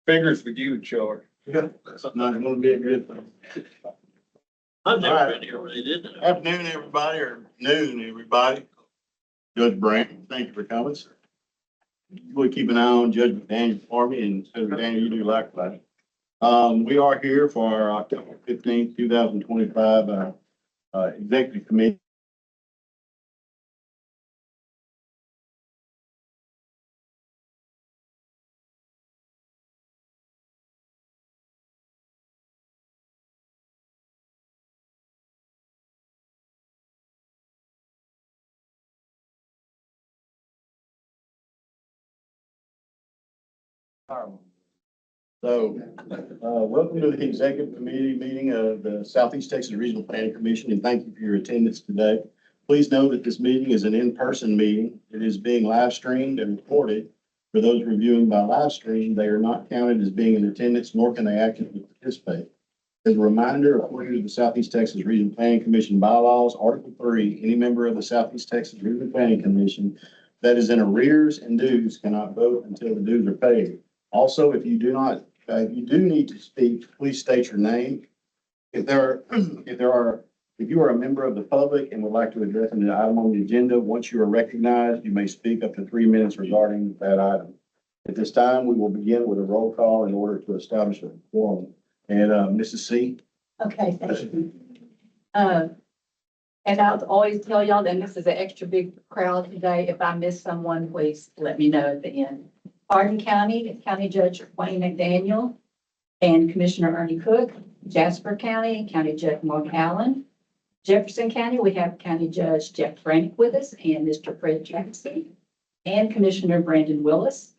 Figures with you, George. Yeah, that's not gonna be a good thing. I've never All right. been here when they did that. Afternoon, everybody, or noon, everybody. Judge Brandon, thank you for coming, sir. We'll keep an eye on Judge McDaniel for me, and so Daniel, you do likewise. We are here for our October 15th, 2025, executive committee. So, welcome to the executive committee meeting of the Southeast Texas Regional Planning Commission, and thank you for your attendance today. Please know that this meeting is an in-person meeting. It is being live streamed and recorded. For those reviewing by live stream, they are not counted as being in attendance, nor can they actively participate. As a reminder, according to the Southeast Texas Regional Planning Commission bylaws, Article 3, any member of the Southeast Texas Regional Planning Commission that is in arrears and dues cannot vote until the dues are paid. Also, if you do need to speak, please state your name. If you are a member of the public and would like to address an item on the agenda, once you are recognized, you may speak up to 3 minutes regarding that item. At this time, we will begin with a roll call in order to establish a quorum. And, Mrs. C. Okay, thank you. And I'll always tell y'all that this is an extra big crowd today. If I miss someone, please let me know at the end. Hardin County, County Judge Wayne McDaniel and Commissioner Ernie Cook. Jasper County, County Judge Mark Allen. Jefferson County, we have County Judge Jeff Frank with us and Mr. Fred Jackson and Commissioner Brandon Willis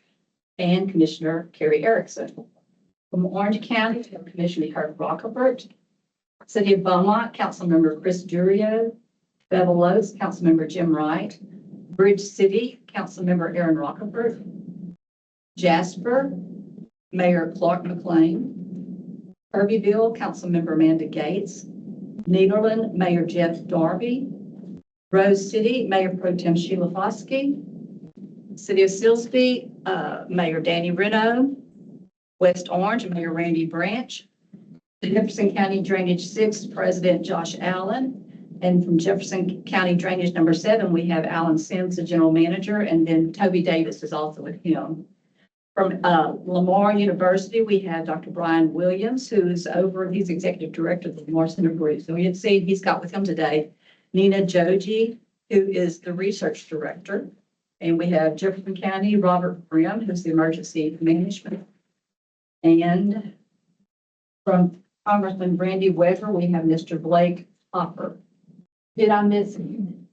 and Commissioner Kerry Erickson. From Orange County, we have Commissioner Kurt Rockefort. City of Beaumont, Councilmember Chris Durio. Bevel Oaks, Councilmember Jim Wright. Bridge City, Councilmember Aaron Rockefort. Jasper, Mayor Clark McLean. Kirbyville, Councilmember Amanda Gates. Nederland, Mayor Jeff Darby. Rose City, Mayor Pro Tem Sheila Foskey. City of Silsbee, Mayor Danny Reno. West Orange, Mayor Randy Branch. Jefferson County Drainage 6, President Josh Allen. And from Jefferson County Drainage number 7, we have Alan Sims, the general manager, and then Toby Davis is also with him. From Lamar University, we have Dr. Brian Williams, he's executive director of the Lamar Center Group. So we had seen he's got with him today Nina Joji, who is the research director. And we have Jefferson County, Robert Grimm, who's the emergency management. And from Congressman Brandy Weber, we have Mr. Blake Hopper. Did I miss him?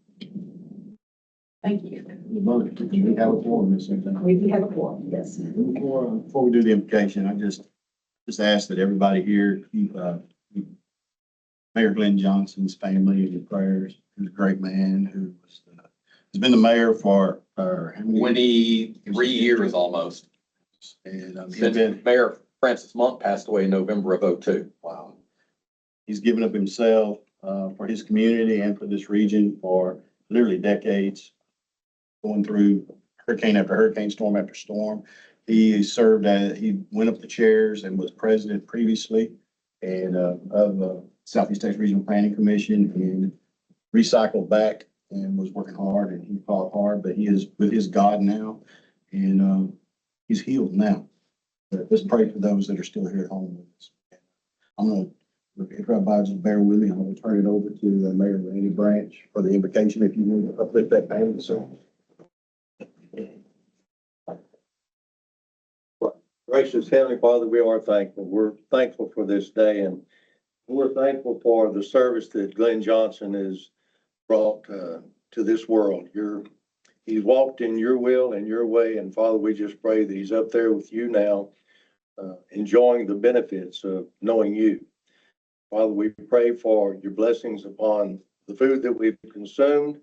Thank you. You have a quorum, Ms. Simpson. We do have a quorum, yes. Before we do the invocation, I just ask that everybody here keep Mayor Glenn Johnson's family in your prayers. He was a great man who has been the mayor for how many 23 years almost. And he's Since been, Mayor Francis Monk passed away in November of '02. wow. He's given up himself for his community and for this region for literally decades, going through hurricane after hurricane, storm after storm. He went up the chairs and was president previously and of Southeast Texas Regional Planning Commission and recycled back and was working hard, and he fought hard, but he is with his God now, and he's healed now. But let's pray for those that are still here at home with us. I'm gonna, if everybody just bear with me, I'm gonna turn it over to Mayor Randy Branch for the invocation. If you want to uplift that banner, so. Gracious Heavenly Father, we are thankful. We're thankful for this day, and we're thankful for the service that Glenn Johnson has brought to this world. He's walked in your will and your way, and Father, we just pray that he's up there with you now, enjoying the benefits of knowing you. Father, we pray for your blessings upon the food that we've consumed.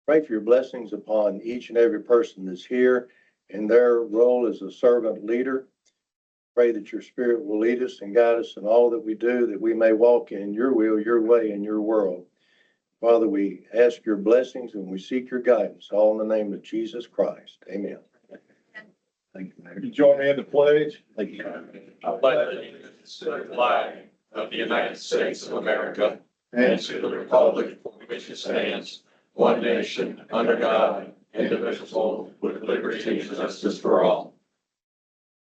Pray for your blessings upon each and every person that's here in their role as a servant leader. Pray that your spirit will lead us and guide us in all that we do, that we may walk in your will, your way, and your world. Father, we ask your blessings and we seek your guidance, all in the name of Jesus Christ. Amen. Thank you, Mayor. You join me in the pledge? Thank you. I pledge allegiance to the flag of the United States of America and to the republic for which it stands, one nation, under God, indivisible, with liberty and justice for all.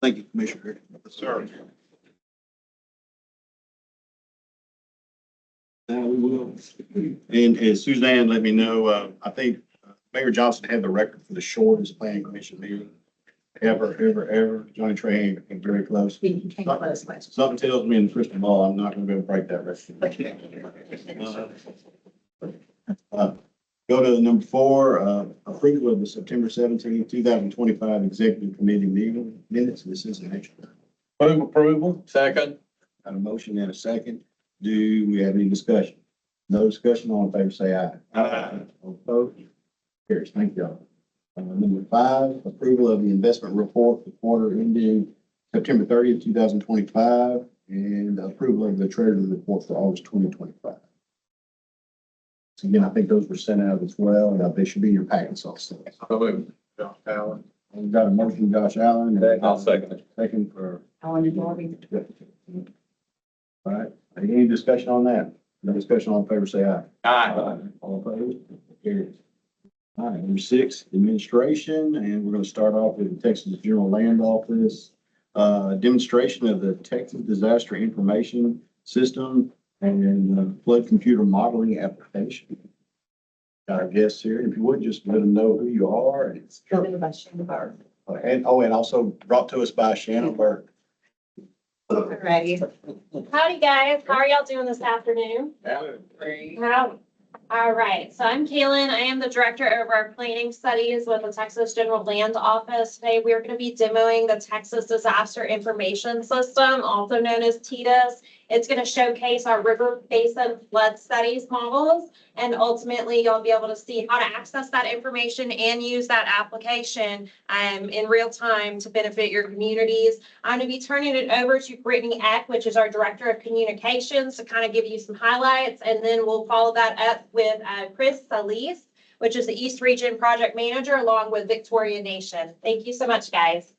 Thank you, Commissioner. Sir. We will. And Suzanne, let me know, I think Mayor Johnson had the record for the shortest planning commission meeting ever. Johnny Trey came very close. He came close last. Something tells me in the crystal ball, I'm not gonna be able to break that record. Go to number 4, approval of the September 17, 2025 executive committee meeting minutes. This is an action. Move approval? Second. Got a motion and a second. Do we have any discussion? No discussion, all in favor, say aye. Aye. All opposed? Carries. Thank y'all. Number 5, approval of the investment report for quarter ending September 30th, 2025, and approval of the treasury report for August 2025. So again, I think those were sent out as well, and they should be in your packets also. So moved. Josh Allen. We've got a motion, Josh Allen. and I'll second it. Second for, Alan and Darby. all right, any discussion on that? No discussion, all in favor, say aye. Aye. All opposed? Carries. All right, number 6, administration, and we're gonna start off with the Texas General Land Office. Demonstration of the Texas Disaster Information System and flood computer modeling application. Got our guests here, if you would, just let them know who you are and Driven by Shane Barr. and also brought to us by Shannon Burke. Alrighty. Howdy, guys. How are y'all doing this afternoon? How? All right. So I'm Kaylin. I am the director over our planning studies with the Texas General Land Office. Today, we're going to be demoing the Texas Disaster Information System, also known as TDIS. It's going to showcase our river basin flood studies models. And ultimately, you'll be able to see how to access that information and use that application in real time to benefit your communities. I'm going to be turning it over to Brittany Eck, which is our Director of Communications, to kind of give you some highlights. And then we'll follow that up with Chris Solis, which is the East Region Project Manager, along with Victoria Nation. Thank you so much, guys.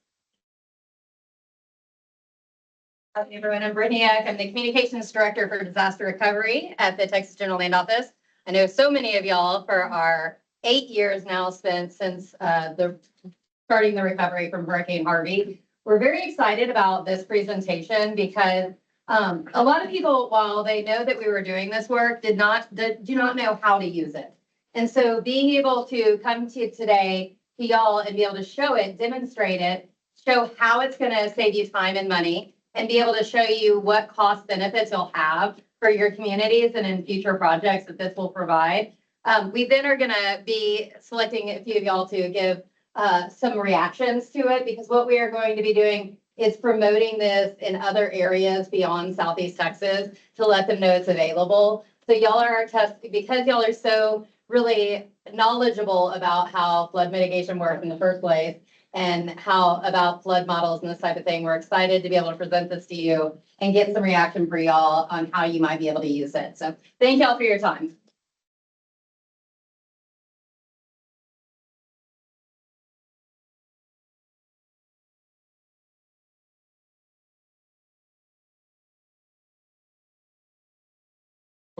Hi, everyone. I'm Brittany Eck. I'm the Communications Director for Disaster Recovery at the Texas General Land Office. I know so many of y'all for our 8 years now spent since starting the recovery from Hurricane Harvey. We're very excited about this presentation because a lot of people, while they know that we were doing this work, do not know how to use it. And so being able to come to today to y'all and be able to show it, demonstrate it, show how it's going to save you time and money, and be able to show you what cost benefits you'll have for your communities and in future projects that this will provide. We then are going to be selecting a few of y'all to give some reactions to it, because what we are going to be doing is promoting this in other areas beyond Southeast Texas to let them know it's available. So y'all are our test, because y'all are so really knowledgeable about how flood mitigation works in the first place, and how about flood models and this type of thing. We're excited to be able to present this to you and get some reaction for y'all on how you might be able to use it. So thank y'all for your time.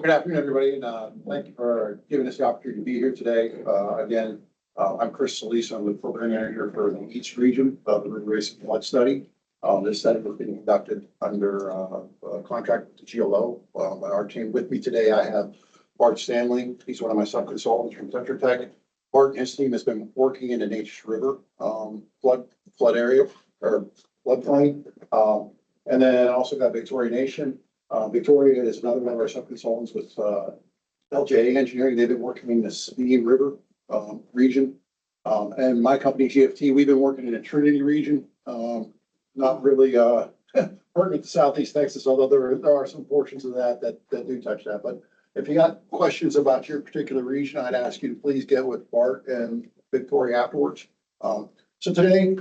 Good afternoon, everybody, and thank you for giving us the opportunity to be here today. Again, I'm Chris Solis. I'm the program manager for the East Region of the River Basin Flood Study. This study was being conducted under a contract with the GLO. On our team with me today, I have Bart Stanley. He's one of my sub-consultants from SETRPC. Bart and his team has been working in the Neches River flood area or floodplain. And then also got Victoria Nation. Victoria is another one of our sub-consultants with LJA Engineering. They've been working in the Sabine River region. And my company, GFT, we've been working in the Trinity region. Not really working with Southeast Texas, although there are some portions of that do touch that. But if you got questions about your particular region, I'd ask you to please get with Bart and Victoria afterwards. So today,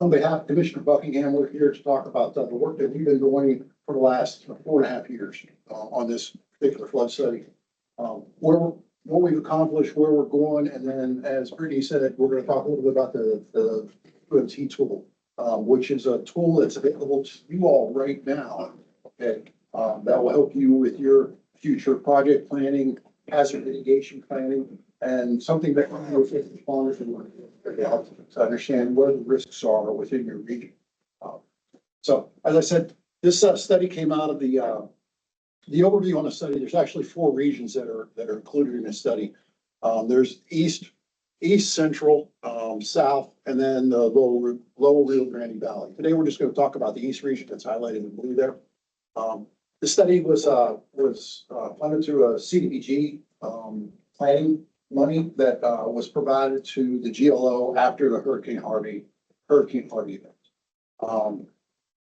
on behalf of Commissioner Buckingham, we're here to talk about the work that we've been doing for the last 4.5 years on this particular flood study. What we've accomplished, where we're going, and then, as Brittany said, we're going to talk a little bit about the UMT tool. which is a tool that's available to you all right now. Okay, that will help you with your future project planning, hazard mitigation planning, and something that your first responders and to understand where the risks are within your region. So as I said, this study came out of the overview on the study. There's actually 4 regions that are included in this study. There's East, Central, South, and then the Lower Rio Grande Valley. Today, we're just going to talk about the East region that's highlighted in blue there. The study was funded through a CDBG planning money that was provided to the GLO after the Hurricane Harvey event.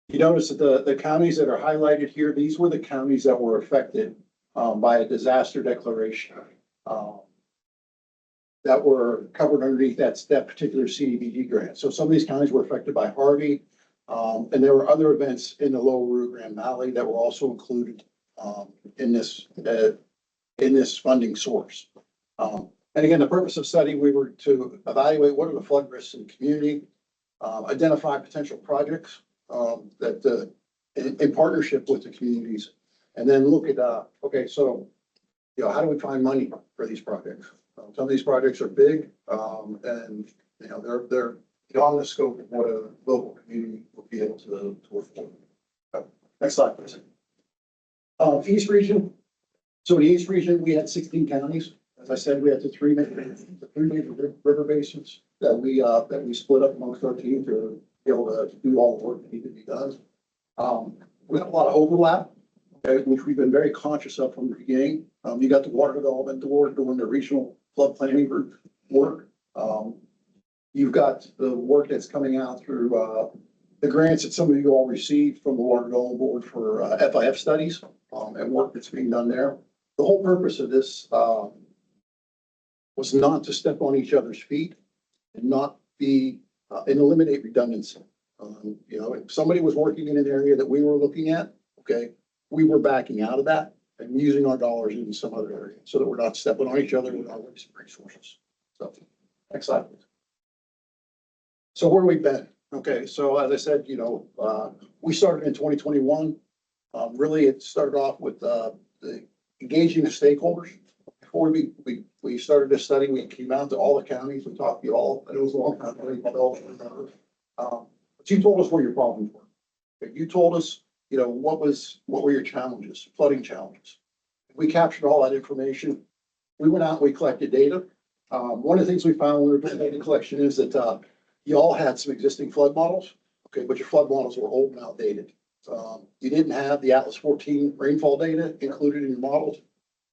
You notice that the counties that are highlighted here, these were the counties that were affected by a disaster declaration that were covered underneath that particular CDBG grant. So some of these counties were affected by Harvey, and there were other events in the Lower Rio Grande Valley that were also included in this funding source. And again, the purpose of the study, we were to evaluate what are the flood risks in the community, identify potential projects that in partnership with the communities, and then look at okay, so how do we find money for these projects? Some of these projects are big, and they're beyond the scope of what a local community will be able to afford. Next slide, please. East region. So in the East region, we had 16 counties. As I said, we had the three major river basins that we split up amongst our team to be able to do all the work that needed to be done. We have a lot of overlap, okay, which we've been very conscious of from the beginning. You got the water development doing the regional flood planning group work. You've got the work that's coming out through the grants that some of you all received from the Water Development Board for FIF studies and work that's being done there. The whole purpose of this was not to step on each other's feet and not be and eliminate redundancy. If somebody was working in an area that we were looking at, okay, we were backing out of that and using our dollars in some other area so that we're not stepping on each other with our resources. So, next slide, please. So where we've been, okay, so as I said, we started in 2021. Really, it started off with the engaging the stakeholders. Before we started this study, we came out to all the counties, we talked to you all, and it was a long time, but you told us where your problems were. You told us, what were your challenges, flooding challenges. We captured all that information. We went out and we collected data. One of the things we found when we were doing data collection is that you all had some existing flood models, okay, but your flood models were old and outdated. You didn't have the Atlas 14 rainfall data included in your models.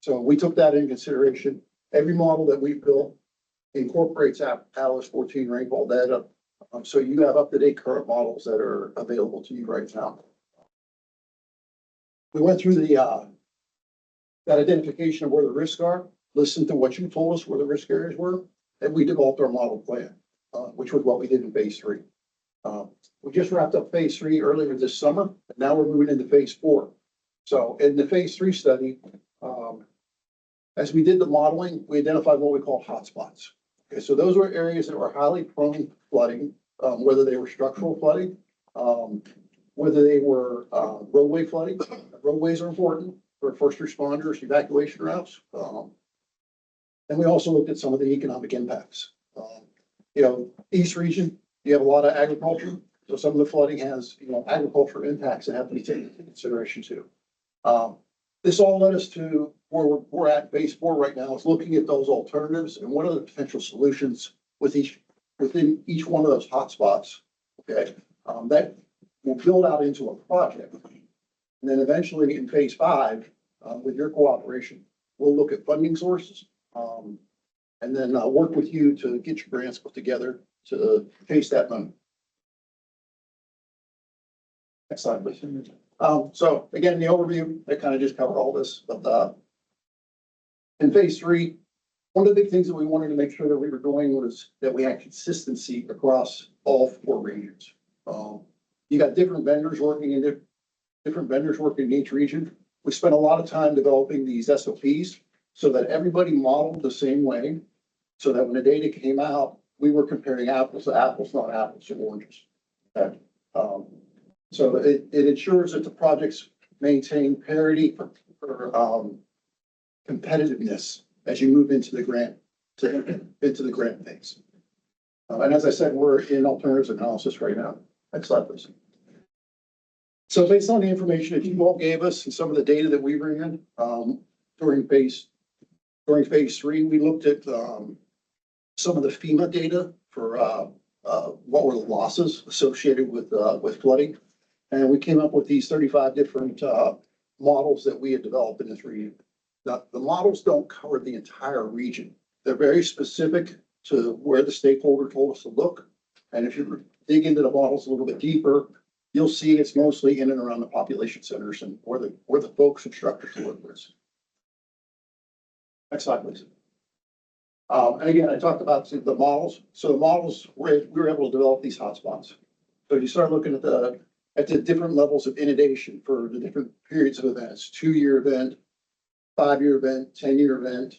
So we took that into consideration. Every model that we built incorporates Atlas 14 rainfall data. So you have up-to-date current models that are available to you right now. We went through that identification of where the risks are, listened to what you told us where the risk areas were, and we developed our model plan, which was what we did in phase 3. We just wrapped up phase 3 earlier this summer, and now we're moving into phase 4. So in the phase 3 study, as we did the modeling, we identified what we call hotspots. Okay, so those were areas that were highly prone to flooding, whether they were structural flooding, whether they were roadway flooding. Roadways are important for first responders, evacuation routes. And we also looked at some of the economic impacts. East region, you have a lot of agriculture. So some of the flooding has, agricultural impacts that have to be taken into consideration too. This all led us to where we're at phase 4 right now, is looking at those alternatives and what are the potential solutions within each one of those hotspots. Okay, that will build out into a project. And then eventually in phase 5, with your cooperation, we'll look at funding sources, and then work with you to get your grants put together to chase that money. Next slide, please. So again, the overview, I kind of just covered all this, but in phase 3, one of the big things that we wanted to make sure that we were doing was that we had consistency across all 4 regions. You got different vendors working in each region. We spent a lot of time developing these SOPs so that everybody modeled the same way, so that when the data came out, we were comparing apples to apples, not apples to oranges. Okay. So it ensures that the projects maintain parity for competitiveness as you move into the grant, into the grant phase. And as I said, we're in alternatives analysis right now. Next slide, please. So based on the information that you all gave us and some of the data that we ran, during phase 3, we looked at, some of the FEMA data for, what were the losses associated with flooding. And we came up with these 35 different, models that we had developed in this region. Now, the models don't cover the entire region. They're very specific to where the stakeholder told us to look. And if you dig into the models a little bit deeper, you'll see it's mostly in and around the population centers and where the folks and structures live with. Next slide, please. And again, I talked about the models. So the models, we were able to develop these hotspots. So you start looking at the different levels of inundation for the different periods of events, 2-year event, 5-year event, 10-year event,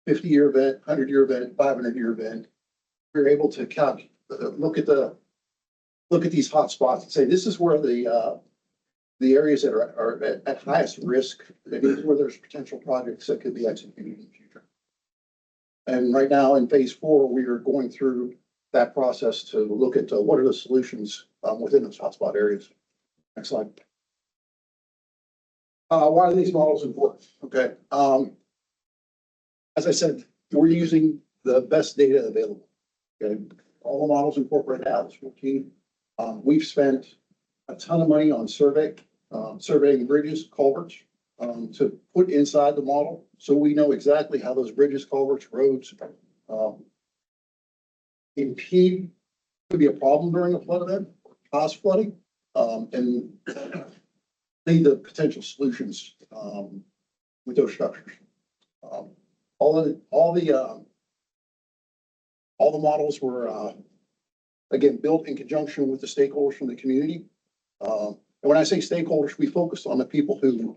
50-year event, 100-year event, 500-year event. We're able to look at these hotspots and say, this is where the areas that are at highest risk, that is where there's potential projects that could be executed in the future. And right now in phase 4, we are going through that process to look at what are the solutions within those hotspot areas. Next slide. Why are these models important? Okay. As I said, we're using the best data available. Okay. All the models incorporate Atlas 14. We've spent a ton of money on surveying bridges, culverts, to put inside the model. So we know exactly how those bridges, culverts, roads, impede, could be a problem during a flood event, cause flooding, and lead to potential solutions, with those structures. All the models were, again, built in conjunction with the stakeholders from the community. And when I say stakeholders, we focus on the people who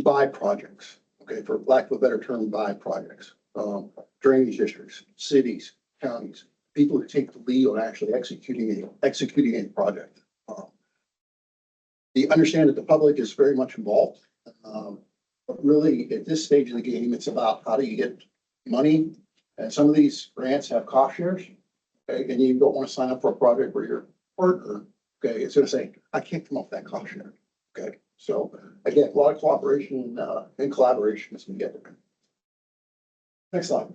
buy projects, okay, for lack of a better term, buy projects, drainage districts, cities, counties, people who take the lead on actually executing a project. The understand that the public is very much involved. But really, at this stage of the game, it's about how do you get money, and some of these grants have cost shares, okay, and you don't want to sign up for a project where your partner, okay, it's going to say, I can't come off that cost share, okay. So again, a lot of cooperation and collaboration as we get there. Next slide.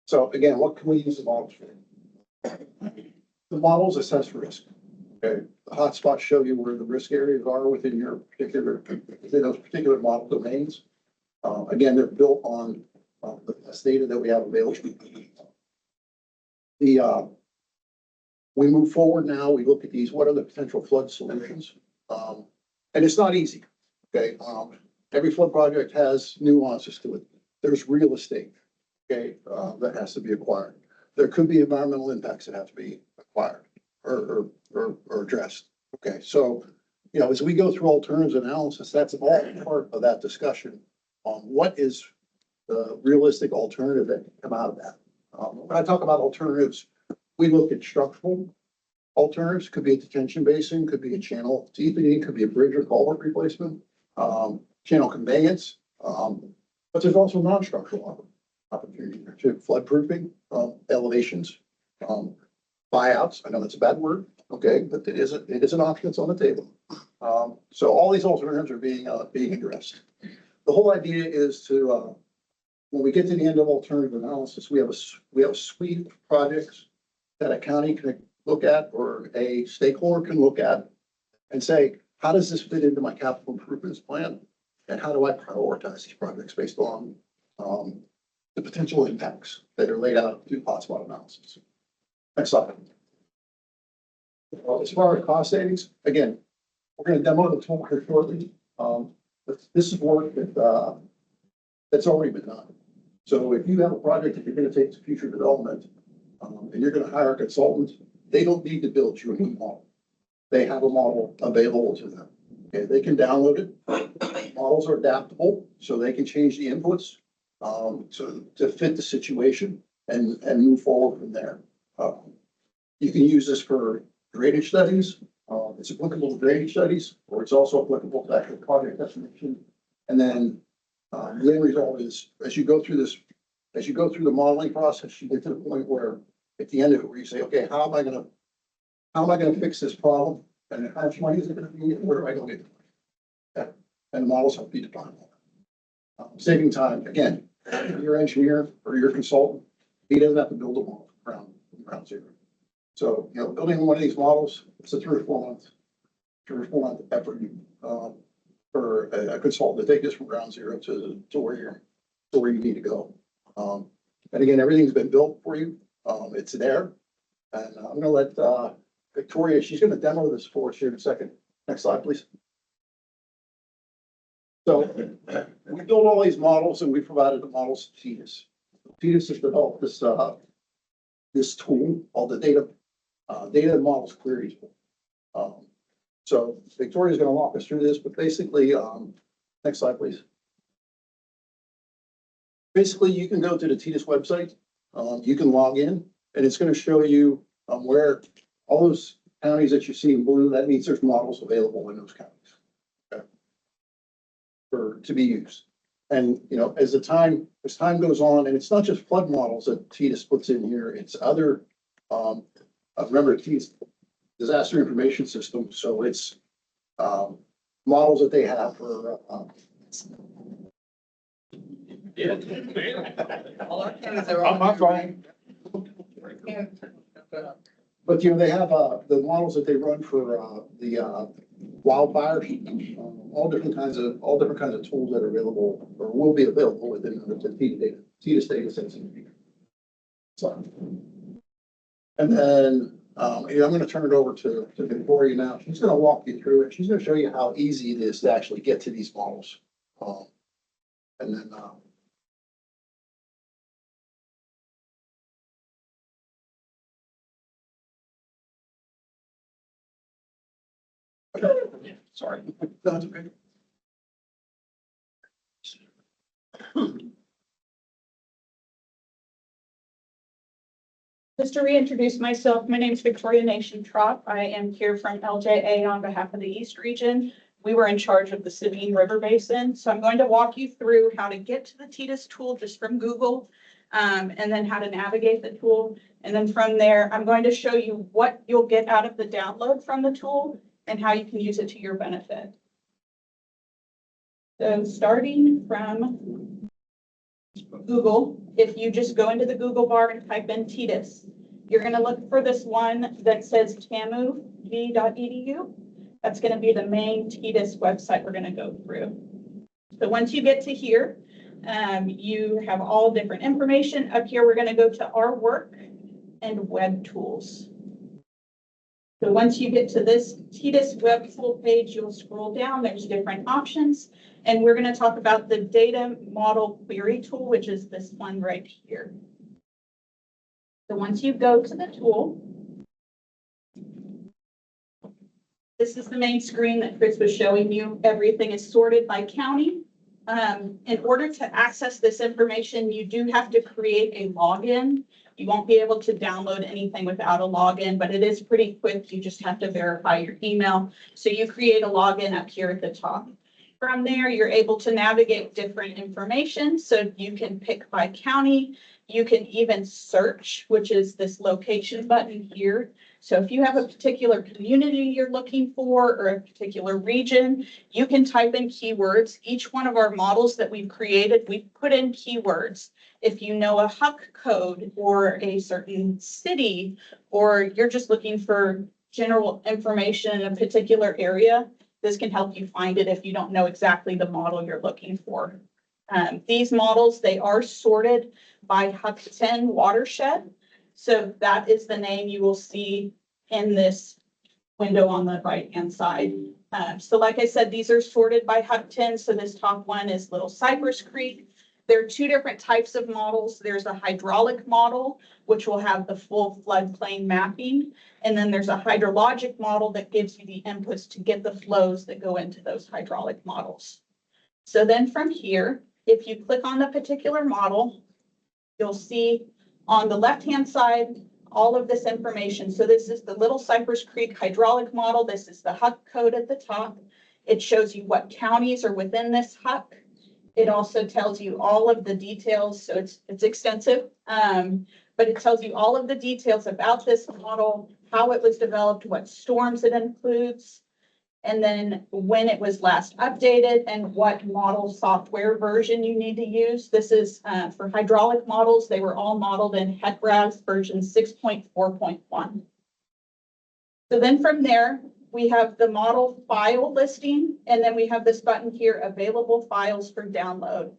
So again, what can we use the models for? The models assess risk. Okay, the hotspots show you where the risk areas are within those particular model domains. Again, they're built on the best data that we have available. We move forward now. We look at these. What are the potential flood solutions? And it's not easy. Okay, every flood project has nuances to it. There's real estate, okay, that has to be acquired. There could be environmental impacts that have to be acquired or addressed. Okay, so, you know, as we go through alternatives analysis, that's all part of that discussion on what is the realistic alternative that can come out of that. When I talk about alternatives, we look at structural alternatives. Could be a detention basin, could be a channel deepening, could be a bridge or culvert replacement, channel conveyance. But there's also non-structural opportunity to flood proofing, elevations, buyouts. I know that's a bad word, okay, but it is an option that's on the table. So all these alternatives are being addressed. The whole idea is to, when we get to the end of alternative analysis, we have a suite of projects that a county can look at or a stakeholder can look at and say, how does this fit into my capital improvements plan? And how do I prioritize these projects based on the potential impacts that are laid out through hotspot analysis? Next slide. Well, as far as cost savings, again, we're going to demo the tool here shortly. This is work that's already been done. So if you have a project that you're going to take to future development, and you're going to hire a consultant, they don't need to build you a new model. They have a model available to them. Okay, they can download it. Models are adaptable, so they can change the inputs to fit the situation and move forward from there. You can use this for drainage studies. It's applicable to drainage studies, or it's also applicable to actual project definition. And then the end result is, as you go through the modeling process, you get to the point where, at the end of it, where you say, okay, how am I gonna fix this problem? And how much money is it gonna be? Where do I go get it? Okay. And the models have to be defined. Saving time, again, your engineer or your consultant, he doesn't have to build a model from ground zero. So, building one of these models, it's a 3 or 4 month effort, for a consultant to take this from ground zero to where you need to go. And again, everything's been built for you. It's there. And I'm gonna let, Victoria, she's gonna demo this for us here in a second. Next slide, please. So we built all these models and we provided the models to TDIS. TDIS has developed this tool called the data models queries. So Victoria's going to walk us through this, but basically, next slide, please. Basically, you can go to the TDIS website. You can log in and it's going to show you where all those counties that you see in blue, that means there's models available in those counties. Okay. To be used. And, as time goes on, and it's not just flood models that TDIS puts in here, it's other, remember TDIS disaster information system. So it's, models that they have for, On my phone. but they have, the models that they run for, the, wildfires, all different kinds of tools that are available or will be available within the TDIS data sets. So, and then, I'm going to turn it over to Victoria now. She's going to walk you through it. She's going to show you how easy it is to actually get to these models. And then, sorry, that's okay. Just to reintroduce myself, my name is Victoria Nation Trot. I am here from LJA on behalf of the East Region. We were in charge of the Sabine River Basin. So I'm going to walk you through how to get to the TDIS tool just from Google, and then how to navigate the tool. And then from there, I'm going to show you what you'll get out of the download from the tool and how you can use it to your benefit. So starting from Google, if you just go into the Google bar and type in TDIS, you're going to look for this one that says tamuv.edu. That's going to be the main TDIS website we're going to go through. So once you get to here, you have all different information. Up here, we're going to go to our work and web tools. So once you get to this TDIS web tool page, you'll scroll down. There's different options. And we're going to talk about the data model query tool, which is this one right here. So once you go to the tool, this is the main screen that Chris was showing you. Everything is sorted by county. In order to access this information, you do have to create a login. You won't be able to download anything without a login, but it is pretty quick. You just have to verify your email. So you create a login up here at the top. From there, you're able to navigate different information. So you can pick by county. You can even search, which is this location button here. So if you have a particular community you're looking for or a particular region, you can type in keywords. Each one of our models that we've created, we've put in keywords. If you know a HUC code or a certain city, or you're just looking for general information in a particular area, this can help you find it if you don't know exactly the model you're looking for. These models, they are sorted by HUC 10 watershed. So that is the name you will see in this window on the right-hand side. So like I said, these are sorted by HUC 10. So this top one is Little Cypress Creek. There are two different types of models. There's a hydraulic model, which will have the full floodplain mapping. And then there's a hydrologic model that gives you the inputs to get the flows that go into those hydraulic models. So then from here, if you click on the particular model, you'll see on the left-hand side all of this information. So this is the Little Cypress Creek hydraulic model. This is the HUC code at the top. It shows you what counties are within this HUC. It also tells you all of the details, so it's extensive. But it tells you all of the details about this model, how it was developed, what storms it includes, and then when it was last updated and what model software version you need to use. This is for hydraulic models. They were all modeled in HECRAS version 6.4.1. So then from there, we have the model file listing, and then we have this button here, available files for download.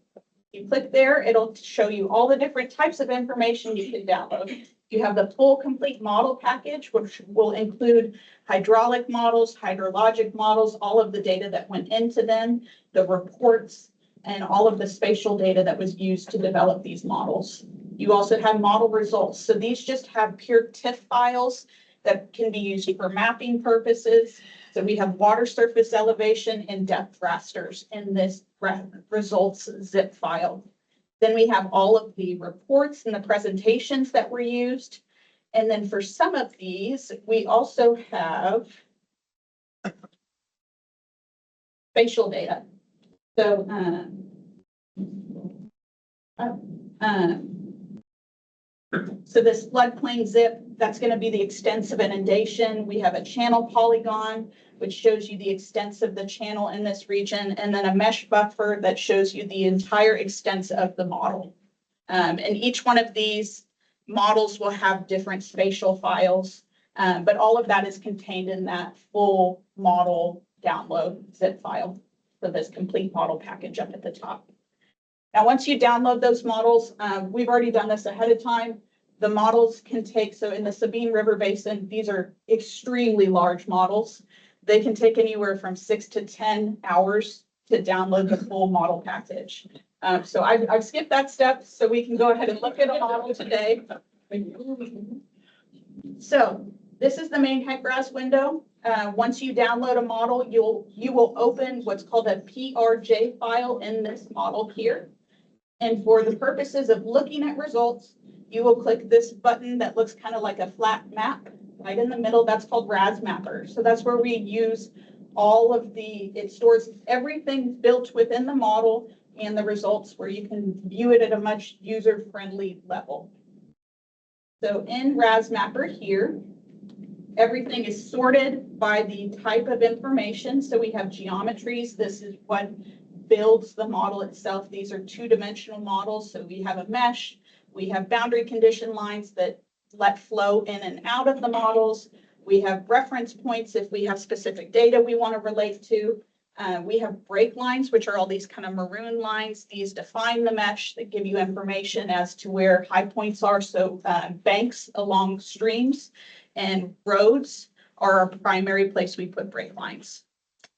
You click there, it'll show you all the different types of information you can download. You have the full complete model package, which will include hydraulic models, hydrologic models, all of the data that went into them, the reports, and all of the spatial data that was used to develop these models. You also have model results. So these just have pure TIFF files that can be used for mapping purposes. So we have water surface elevation and depth rasters in this results zip file. Then we have all of the reports and the presentations that were used. And then for some of these, we also have spatial data. So, so this floodplain zip, that's going to be the extent of inundation. We have a channel polygon, which shows you the extent of the channel in this region, and then a mesh buffer that shows you the entire extent of the model. And each one of these models will have different spatial files, but all of that is contained in that full model download zip file for this complete model package up at the top. Now, once you download those models, we've already done this ahead of time. The models can take, so in the Sabine River Basin, these are extremely large models. They can take anywhere from 6 to 10 hours to download the full model package. So I've skipped that step so we can go ahead and look at a model today. So this is the main HECRAS window. Once you download a model, you will open what's called a PRJ file in this model here. And for the purposes of looking at results, you will click this button that looks kind of like a flat map right in the middle. That's called RAS Mapper. So that's where we use all of it stores everything built within the model and the results where you can view it at a much user-friendly level. So in RAS Mapper here, everything is sorted by the type of information. So we have geometries. This is what builds the model itself. These are two-dimensional models. So we have a mesh. We have boundary condition lines that let flow in and out of the models. We have reference points if we have specific data we want to relate to. We have break lines, which are all these kind of maroon lines. These define the mesh that give you information as to where high points are. So banks along streams and roads are our primary place we put break lines.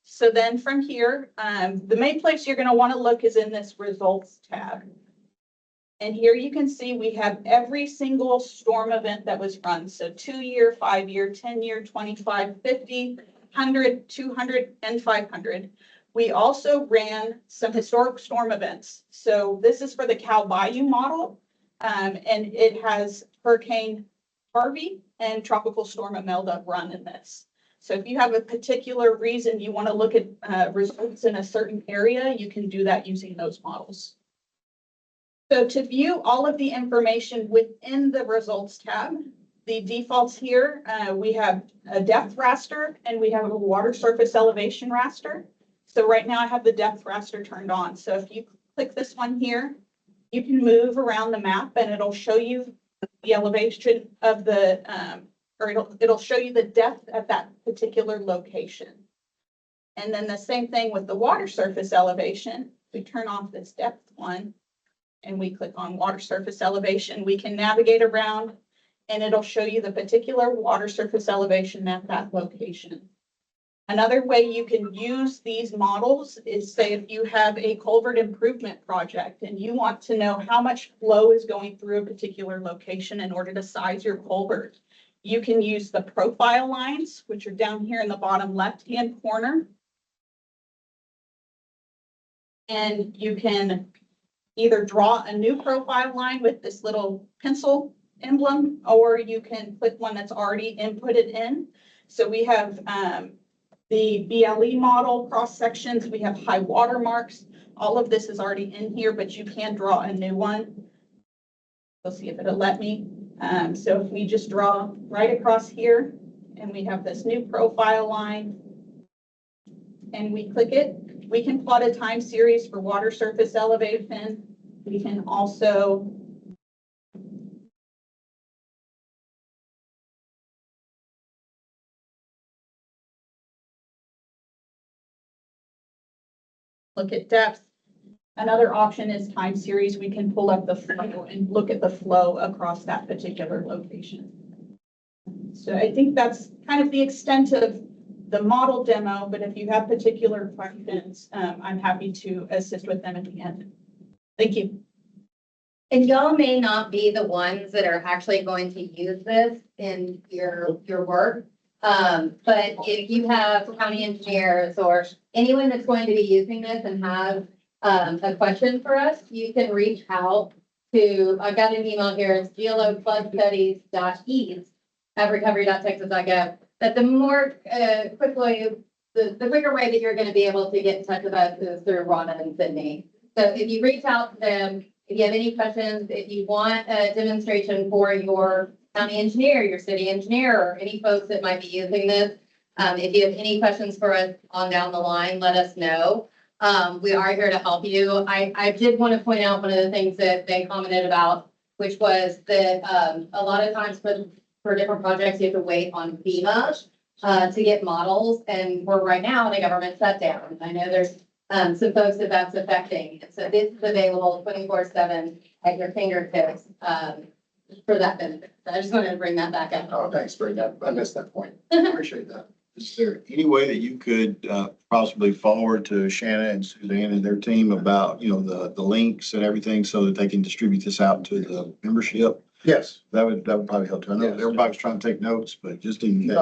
So then from here, the main place you're going to want to look is in this results tab. And here you can see we have every single storm event that was run. So 2-year, 5-year, 10-year, 25, 50, 100, 200, and 500. We also ran some historic storm events. So this is for the Cal Bayou model, and it has Hurricane Harvey and Tropical Storm Imelda run in this. So if you have a particular reason you want to look at results in a certain area, you can do that using those models. So to view all of the information within the results tab, the defaults here, we have a depth raster and we have a water surface elevation raster. So right now I have the depth raster turned on. So if you click this one here, you can move around the map and it'll show you the elevation of the, or it'll show you the depth at that particular location. And then the same thing with the water surface elevation. We turn off this depth one and we click on water surface elevation. We can navigate around and it'll show you the particular water surface elevation at that location. Another way you can use these models is, say, if you have a culvert improvement project and you want to know how much flow is going through a particular location in order to size your culvert, you can use the profile lines, which are down here in the bottom left-hand corner. And you can either draw a new profile line with this little pencil emblem, or you can click one that's already inputted in. So we have the BLE model cross sections, we have high water marks. All of this is already in here, but you can draw a new one. We'll see if it'll let me. So if we just draw right across here, and we have this new profile line, and we click it, we can plot a time series for water surface elevation. We can also look at depth. Another option is time series. We can pull up the flow and look at the flow across that particular location. So I think that's kind of the extent of the model demo, but if you have particular questions, I'm happy to assist with them at the end. Thank you. And y'all may not be the ones that are actually going to use this in your work. But if you have county engineers or anyone that's going to be using this and have a question for us, you can reach out to, I've got an email here, it's glofloodstudies.east@recovery.texas.gov. But the more quickly, the quicker way that you're going to be able to get in touch with us is through Rhonda and Sydney. So if you reach out to them, if you have any questions, if you want a demonstration for your county engineer, your city engineer, or any folks that might be using this, if you have any questions for us on down the line, let us know. We are here to help you. I did want to point out one of the things that they commented about, which was that a lot of times for different projects, you have to wait on FEMA to get models, and we're right now in a government shutdown. I know there's some folks that that's affecting. So this is available 24/7 at your fingertips for that benefit. So I just wanted to bring that back up. Oh, thanks, Brenda. I missed that point. Appreciate that. Is there any way that you could possibly forward to Shanna and Suzanne and their team about, the links and everything so that they can distribute this out to the membership? Yes. That would probably help too. I know Yes. everybody's trying to take notes, but just in case.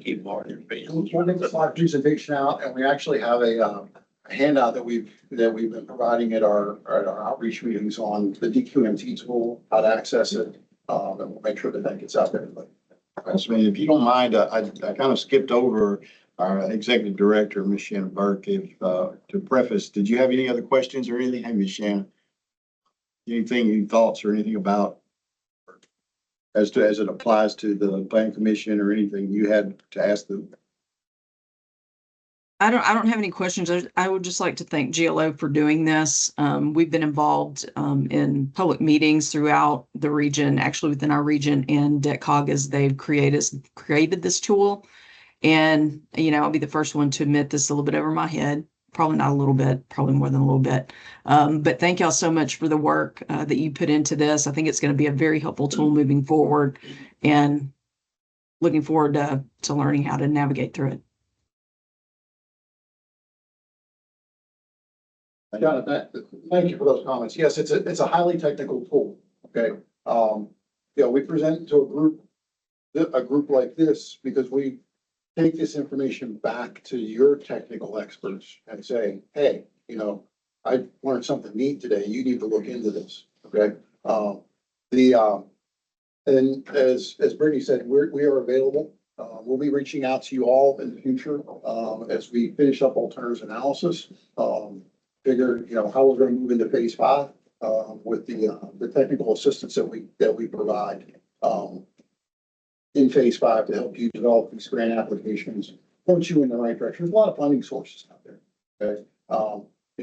Keep more in your face. We'll make a slide presentation out, and we actually have a handout that we've been providing at our outreach meetings on the DQMT tool, how to access it, and we'll make sure that gets out there. I mean, if you don't mind, I kind of skipped over our executive director, Ms. Shannon Burke. If, to preface, did you have any other questions or anything? Hey, Ms. Shannon, any thoughts or anything about as it applies to the planning commission or anything you had to ask them? I don't have any questions. I would just like to thank GLO for doing this. We've been involved in public meetings throughout the region, actually within our region, and DECCOG as they've created this tool. And, I'll be the first one to admit this a little bit over my head. Probably not a little bit, probably more than a little bit. But thank y'all so much for the work that you put into this. I think it's going to be a very helpful tool moving forward, and looking forward to learning how to navigate through it. Jonathan, thank you for those comments. Yes, it's a highly technical tool, okay? We present to a group like this because we take this information back to your technical experts and say, hey, I learned something neat today. You need to look into this, okay? And as Brittany said, we are available. We'll be reaching out to you all in the future as we finish up alternatives analysis. Figure, how we're going to move into phase 5 with the technical assistance that we provide in phase 5 to help you develop these grant applications, point you in the right direction. There's a lot of funding sources out there. Okay,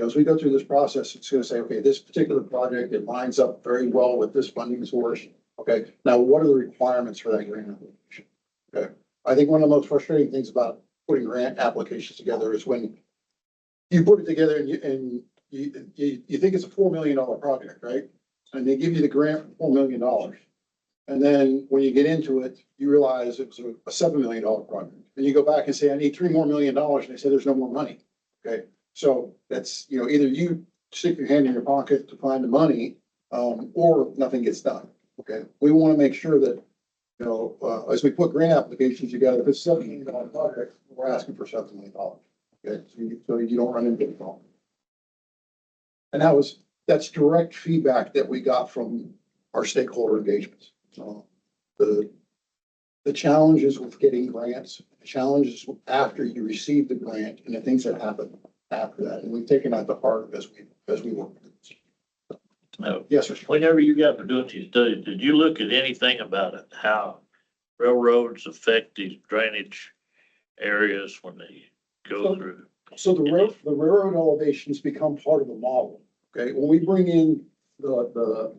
as we go through this process, it's going to say, okay, this particular project, it lines up very well with this funding source. Okay, now what are the requirements for that grant application? Okay, I think one of the most frustrating things about putting grant applications together is when you put it together and you think it's a $4 million project, right? And they give you the grant for $4 million. And then when you get into it, you realize it was a $7 million project. And you go back and say, I need $3 more million. And they say, there's no more money. Okay. So that's, either you stick your hand in your pocket to find the money, or nothing gets done. Okay. We want to make sure that, as we put grant applications together, if it's a $7 million project, we're asking for $7 million. Okay, so you don't run into the problem. And that's direct feedback that we got from our stakeholder engagements. The challenges with getting grants, the challenges after you receive the grant and the things that happen after that. And we've taken that to heart as we work. No. Yes, sir. Whenever you got to doing these studies, did you look at anything about it, how railroads affect these drainage areas when they go through? So the railroad elevations become part of the model, okay? When we bring in the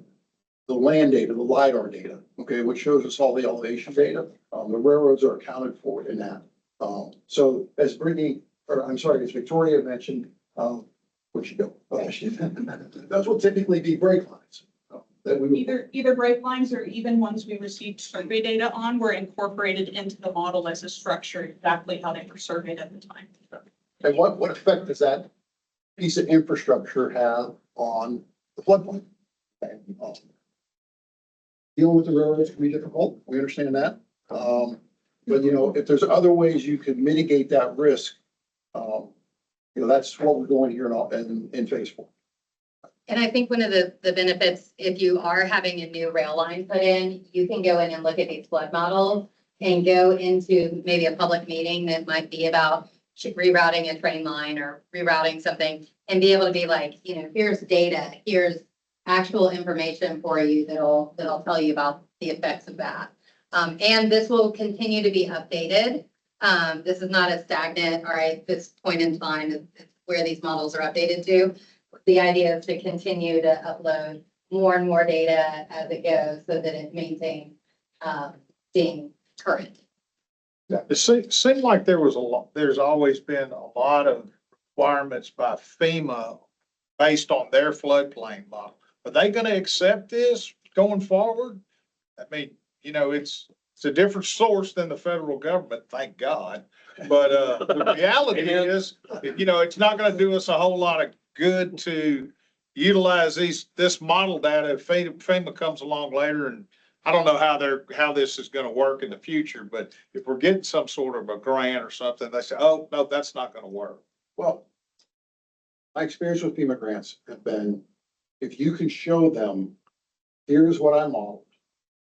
land data, the LiDAR data, okay, which shows us all the elevation data, the railroads are accounted for in that. So as Victoria mentioned, where'd she go? Oh, those will typically be brake lines. That we would. Either brake lines or even ones we received survey data on were incorporated into the model as a structure, exactly how they were surveyed at the time. And what effect does that piece of infrastructure have on the floodplain? Okay, dealing with the railroads can be difficult. We understand that. But you know, if there's other ways you could mitigate that risk, you know, that's what we're doing here in phase 4. And I think one of the benefits, if you are having a new rail line put in, you can go in and look at these flood models and go into maybe a public meeting that might be about rerouting a train line or rerouting something and be able to be like, you know, here's data, here's actual information for you that'll tell you about the effects of that. And this will continue to be updated. This is not a stagnant, all right, this point in time is where these models are updated to. The idea is to continue to upload more and more data as it goes so that it maintains being current. Yeah, it seemed like there's always been a lot of requirements by FEMA based on their floodplain model. Are they gonna accept this going forward? I mean, you know, it's a different source than the federal government, thank God. But the reality is, you know, it's not gonna do us a whole lot of good to utilize this model data if FEMA comes along later. And I don't know how this is gonna work in the future, but if we're getting some sort of a grant or something, they say, oh, no, that's not gonna work. Well, my experience with FEMA grants have been, if you can show them, here's what I modeled,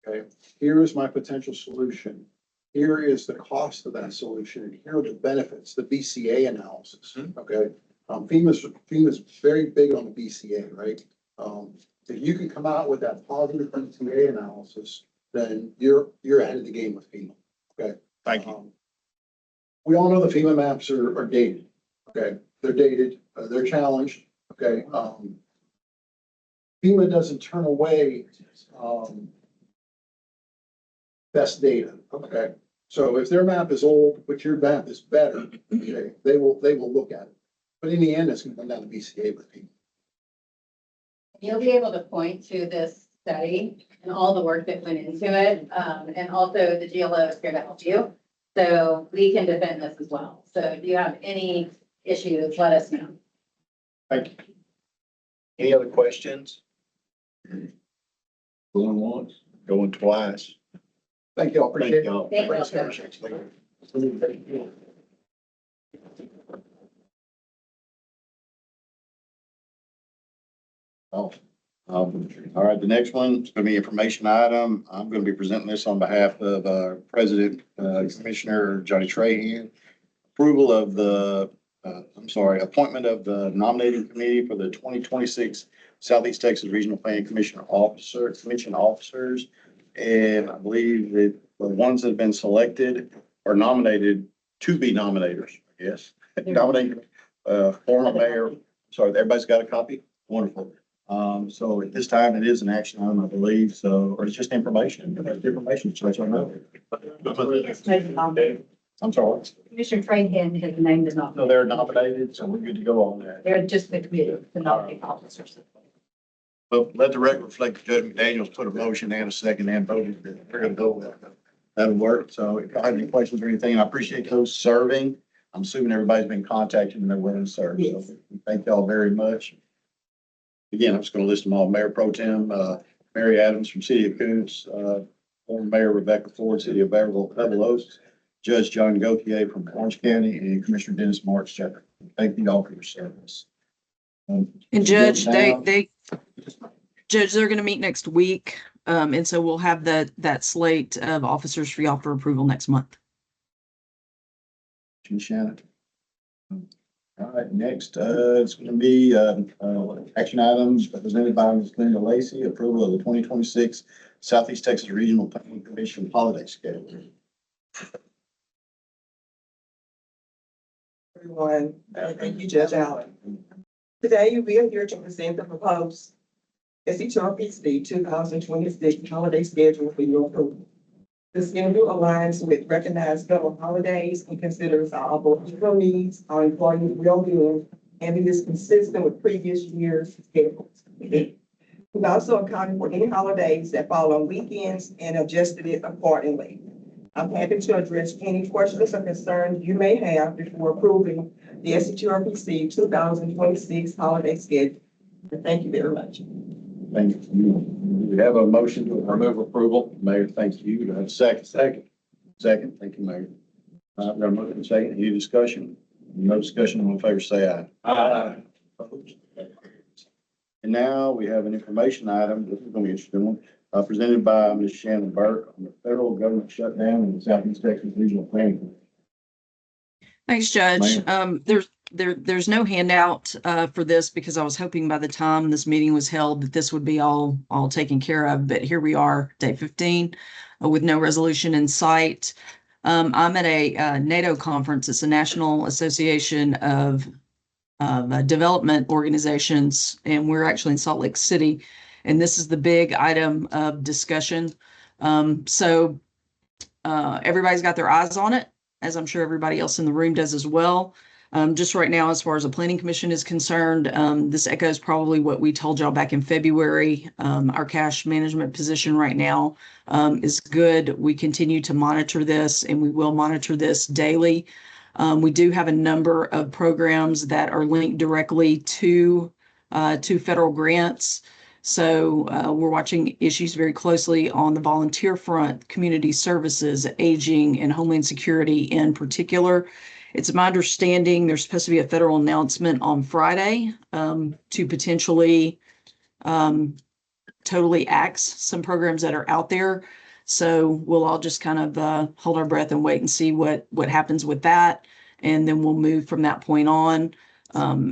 okay? Here is my potential solution. Here is the cost of that solution, and here are the benefits, the BCA analysis, okay? FEMA's very big on the BCA, right? If you can come out with that positive BCA analysis, then you're ahead of the game with FEMA, okay? Thank you. We all know the FEMA maps are dated, okay? They're dated, they're challenged, okay? FEMA doesn't turn away, best data, okay? So if their map is old, but your map is better, okay, they will look at it. But in the end, it's gonna come down to BCA with FEMA. You'll be able to point to this study and all the work that went into it. And also the GLO is here to help you. So we can defend this as well. So if you have any issues, let us know. Thank you. Any other questions? Going once. Going twice. Thank you all. Appreciate it. Thank you. All right, the next one is going to be information item. I'm going to be presenting this on behalf of President Commissioner Johnny Trahan. Approval of appointment of the nominating committee for the 2026 Southeast Texas Regional Planning Commission officers. And I believe that the ones that have been selected are nominated to be nominators, I guess. Nominating former mayor. Sorry, everybody's got a copy? Wonderful. So at this time, it is an action item, I believe, so, or it's just information, information, so I don't know. I'm sorry. Commissioner Trahan has named the So nominee. they're nominated, so we're good to go on that. They're just the committee to nominate officers. But let the record reflect Judge McDaniels put a motion and a second and voted that we're gonna go with that. That'll work. So if you have any questions or anything, I appreciate those serving. I'm assuming everybody's been contacted and they're willing to serve. So thank y'all very much. Again, I'm just gonna list them all. Mayor Pro Tem, Mary Adams from City of Coots, former Mayor Rebecca Ford, City of Beverly, Judge John Gauthier from Orange County, and Commissioner Dennis Marks. Thank you all for your service. And Judge, Judge, they're gonna meet next week. And so we'll have that slate of officers for y'all for approval next month. Ms. Shannon. All right, next, it's gonna be, action items presented by Ms. Linda Lacy, approval of the 2026 Southeast Texas Regional Planning Commission holiday schedule. Everyone, thank you, Judge Allen. Today, we are here to present the proposed SETRPC 2026 holiday schedule for your approval. The schedule aligns with recognized federal holidays and considers our operational needs, our employees' well-being, and it is consistent with previous years' schedules. We've also accounted for any holidays that fall on weekends and adjusted it accordingly. I'm happy to address any questions or concerns you may have before approving the SETRPC 2026 holiday schedule. And thank you very much. Thank you. We have a motion to remove approval. Mayor, thank you. Do I have a second? Second. Thank you, Mayor. Got a motion and second. Any discussion? No discussion. All in favor, say aye. Aye. Opposed? And now we have an information item. This is going to be an interesting one. Presented by Ms. Shannon Burke on the federal government shutdown in the Southeast Texas Regional Planning Commission. Thanks, Judge. There's no handout for this because I was hoping by the time this meeting was held that this would be all taken care of. But here we are, day 15, with no resolution in sight. I'm at a NATO conference. It's a National Association of Development Organizations, and we're actually in Salt Lake City. And this is the big item of discussion. So everybody's got their eyes on it, as I'm sure everybody else in the room does as well. Just right now, as far as the Planning Commission is concerned, this echoes probably what we told y'all back in February. Our cash management position right now is good. We continue to monitor this, and we will monitor this daily. We do have a number of programs that are linked directly to federal grants. So we're watching issues very closely on the volunteer front, community services, aging, and homeland security in particular. It's my understanding there's supposed to be a federal announcement on Friday to potentially totally axe some programs that are out there. So we'll all just kind of hold our breath and wait and see what happens with that. And then we'll move from that point on.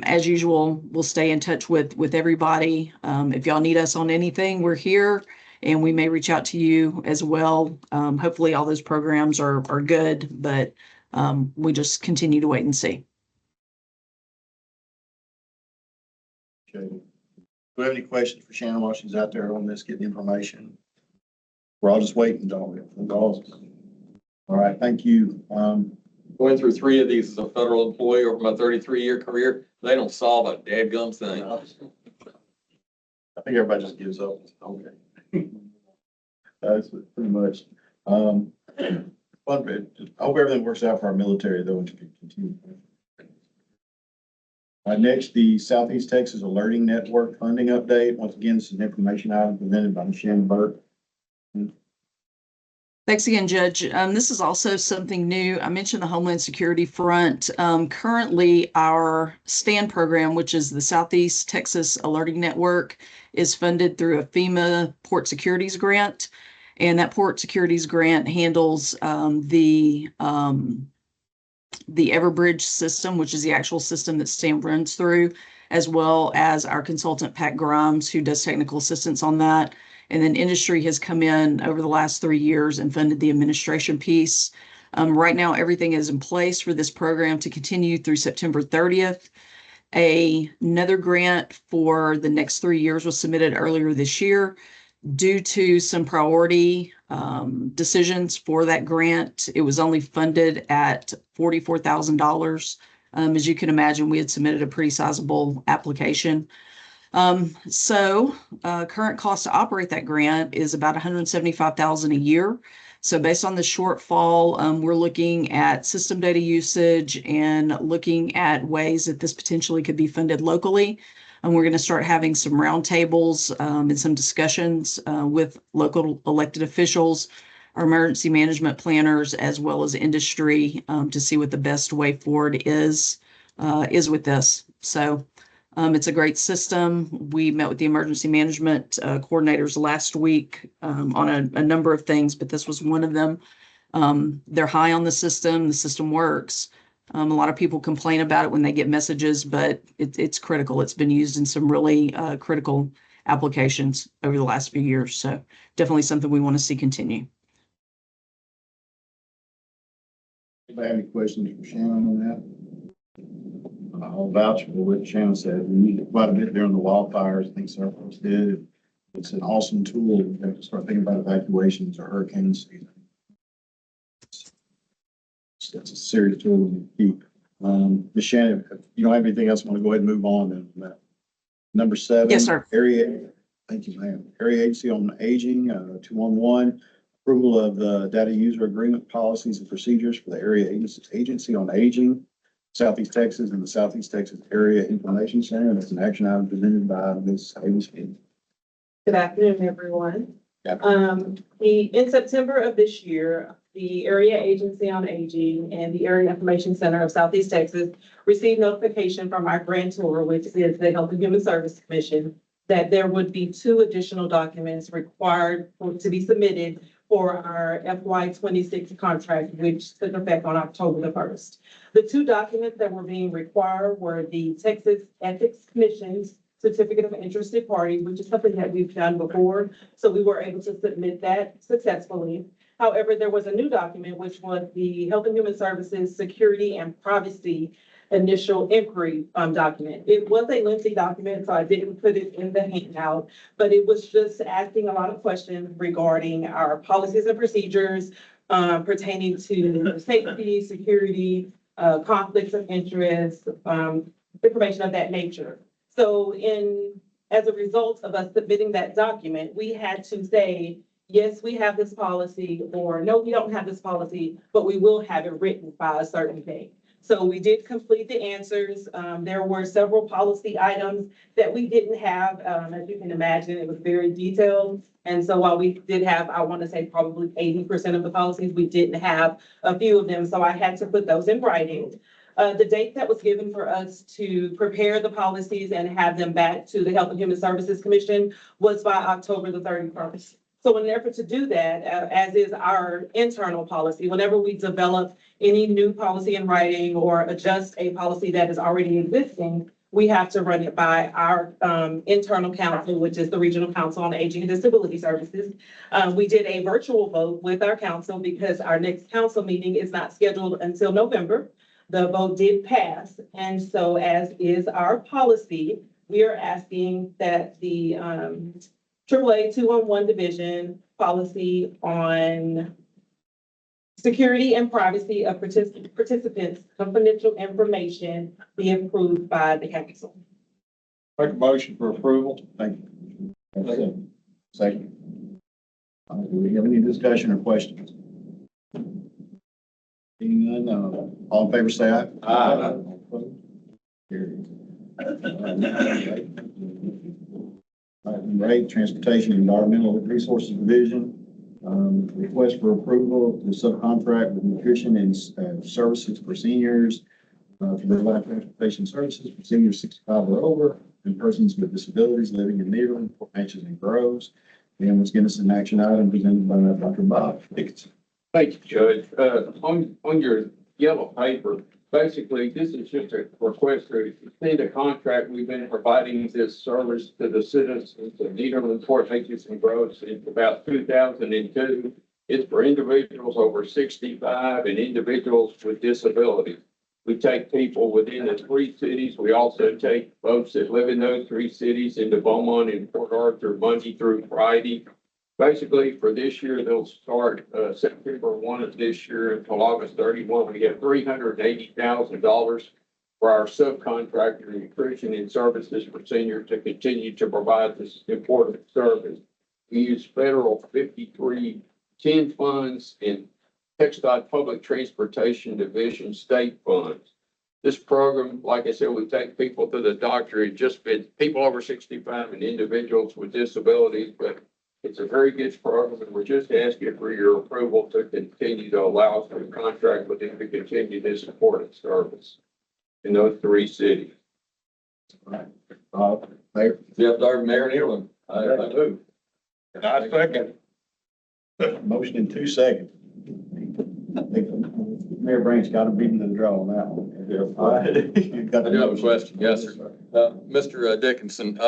As usual, we'll stay in touch with everybody. If y'all need us on anything, we're here, and we may reach out to you as well. Hopefully all those programs are good, but we just continue to wait and see. Okay. Do we have any questions for Shannon while she's out there on this, getting information? We're all just waiting, don't we? All right, thank you. Going through 3 of these as a federal employee over my 33-year career, they don't solve a dadgum thing. I think everybody just gives up. Okay. That's pretty much. I hope everything works out for our military, though, and to continue. Next, the Southeast Texas Alerting Network funding update. Once again, this is an information item presented by Shannon Burke. Thanks again, Judge. This is also something new. I mentioned the Homeland Security front. Currently, our STAN program, which is the Southeast Texas Alerting Network, is funded through a FEMA Port Securities grant. And that Port Securities grant handles the Everbridge system, which is the actual system that STAN runs through, as well as our consultant, Pat Grimes, who does technical assistance on that. And then industry has come in over the last 3 years and funded the administration piece. Right now, everything is in place for this program to continue through September 30th. Another grant for the next 3 years was submitted earlier this year. Due to some priority decisions for that grant, it was only funded at $44,000. As you can imagine, we had submitted a pretty sizable application. So current cost to operate that grant is about $175,000 a year. So based on the shortfall, we're looking at system data usage and looking at ways that this potentially could be funded locally. And we're going to start having some roundtables and some discussions with local elected officials, our emergency management planners, as well as industry to see what the best way forward is with this. So It's a great system. We met with the emergency management coordinators last week on a number of things, but this was one of them. They're high on the system. The system works. A lot of people complain about it when they get messages, but it's critical. It's been used in some really critical applications over the last few years. So definitely something we want to see continue. Anybody have any questions for Shannon on that? I'll vouch for what Shannon said. We used it quite a bit during the wildfires. I think several of us did. It's an awesome tool. We have to start thinking about evacuations or hurricane season. That's a serious tool to keep. Ms. Shannon, if you don't have anything else, I want to go ahead and move on then. Number 7. Yes, sir. Thank you, ma'am. Area Agency on Aging, 211, approval of the data user agreement policies and procedures for the Area Agency on Aging, Southeast Texas and the Southeast Texas Area Information Center. That's an action item presented by Ms. Haley. Good afternoon, everyone. Yep. In September of this year, the Area Agency on Aging and the Area Information Center of Southeast Texas received notification from our grantor, which is the Health and Human Services Commission, that there would be 2 additional documents required to be submitted for our FY 26 contract, which took effect on October the 1st. The 2 documents that were being required were the Texas Ethics Commission's Certificate of Interested Party, which is something that we've done before. So we were able to submit that successfully. However, there was a new document, which was the Health and Human Services Security and Privacy Initial Inquiry document. It was a lengthy document, so I didn't put it in the handout, but it was just asking a lot of questions regarding our policies and procedures pertaining to safety, security, conflicts of interest, information of that nature. So as a result of us submitting that document, we had to say, yes, we have this policy, or no, we don't have this policy, but we will have it written by a certain date. So we did complete the answers. There were several policy items that we didn't have. As you can imagine, it was very detailed. And so while we did have, I want to say probably 80% of the policies, we didn't have a few of them. So I had to put those in writing. The date that was given for us to prepare the policies and have them back to the Health and Human Services Commission was by October the 31st. So in an effort to do that, as is our internal policy, whenever we develop any new policy in writing or adjust a policy that is already existing, we have to run it by our internal council, which is the Regional Council on Aging and Disability Services. We did a virtual vote with our council because our next council meeting is not scheduled until November. The vote did pass. And so as is our policy, we are asking that the AAA 211 Division policy on security and privacy of participants' confidential information be approved by the council. Make a motion for approval. Thank you. Second. Do we have any discussion or questions? Seeing none, all in favor say aye. Aye. Carried. Item 8, Transportation and Environmental Resources Division. Request for approval to subcontract with nutrition and services for seniors for provide transportation services for seniors 65 or over and persons with disabilities living in Nederland, Fort Natchez, and Groves. And was given us an action item presented by Dr. Bob Dickinson. Thank you, Judge. On your yellow paper, basically, this is just a request to extend a contract. We've been providing this service to the citizens of Nederland, Fort Natchez, and Groves since about 2002. It's for individuals over 65 and individuals with disabilities. We take people within the 3 cities. We also take folks that live in those 3 cities into Beaumont and Port Arthur Monday through Friday. Basically, for this year, they'll start September 1 of this year until August 31. We have $380,000 for our subcontractor nutrition and services for seniors to continue to provide this important service. We use federal 5310 funds and TxDOT Public Transportation Division state funds. This program, like I said, we take people to the doctor. It just been people over 65 and individuals with disabilities, but it's a very good program, and we're just asking for your approval to continue to allow us to contract with them to continue this important service in those 3 cities. Mayor, Jeff Darby, Mayor Nealon. I move. And I second. motion in 2 seconds. Mayor Branch got a beating to the draw on that one. All right. You got I the do have a motion. question. Yes, sir. Mr. Dickinson,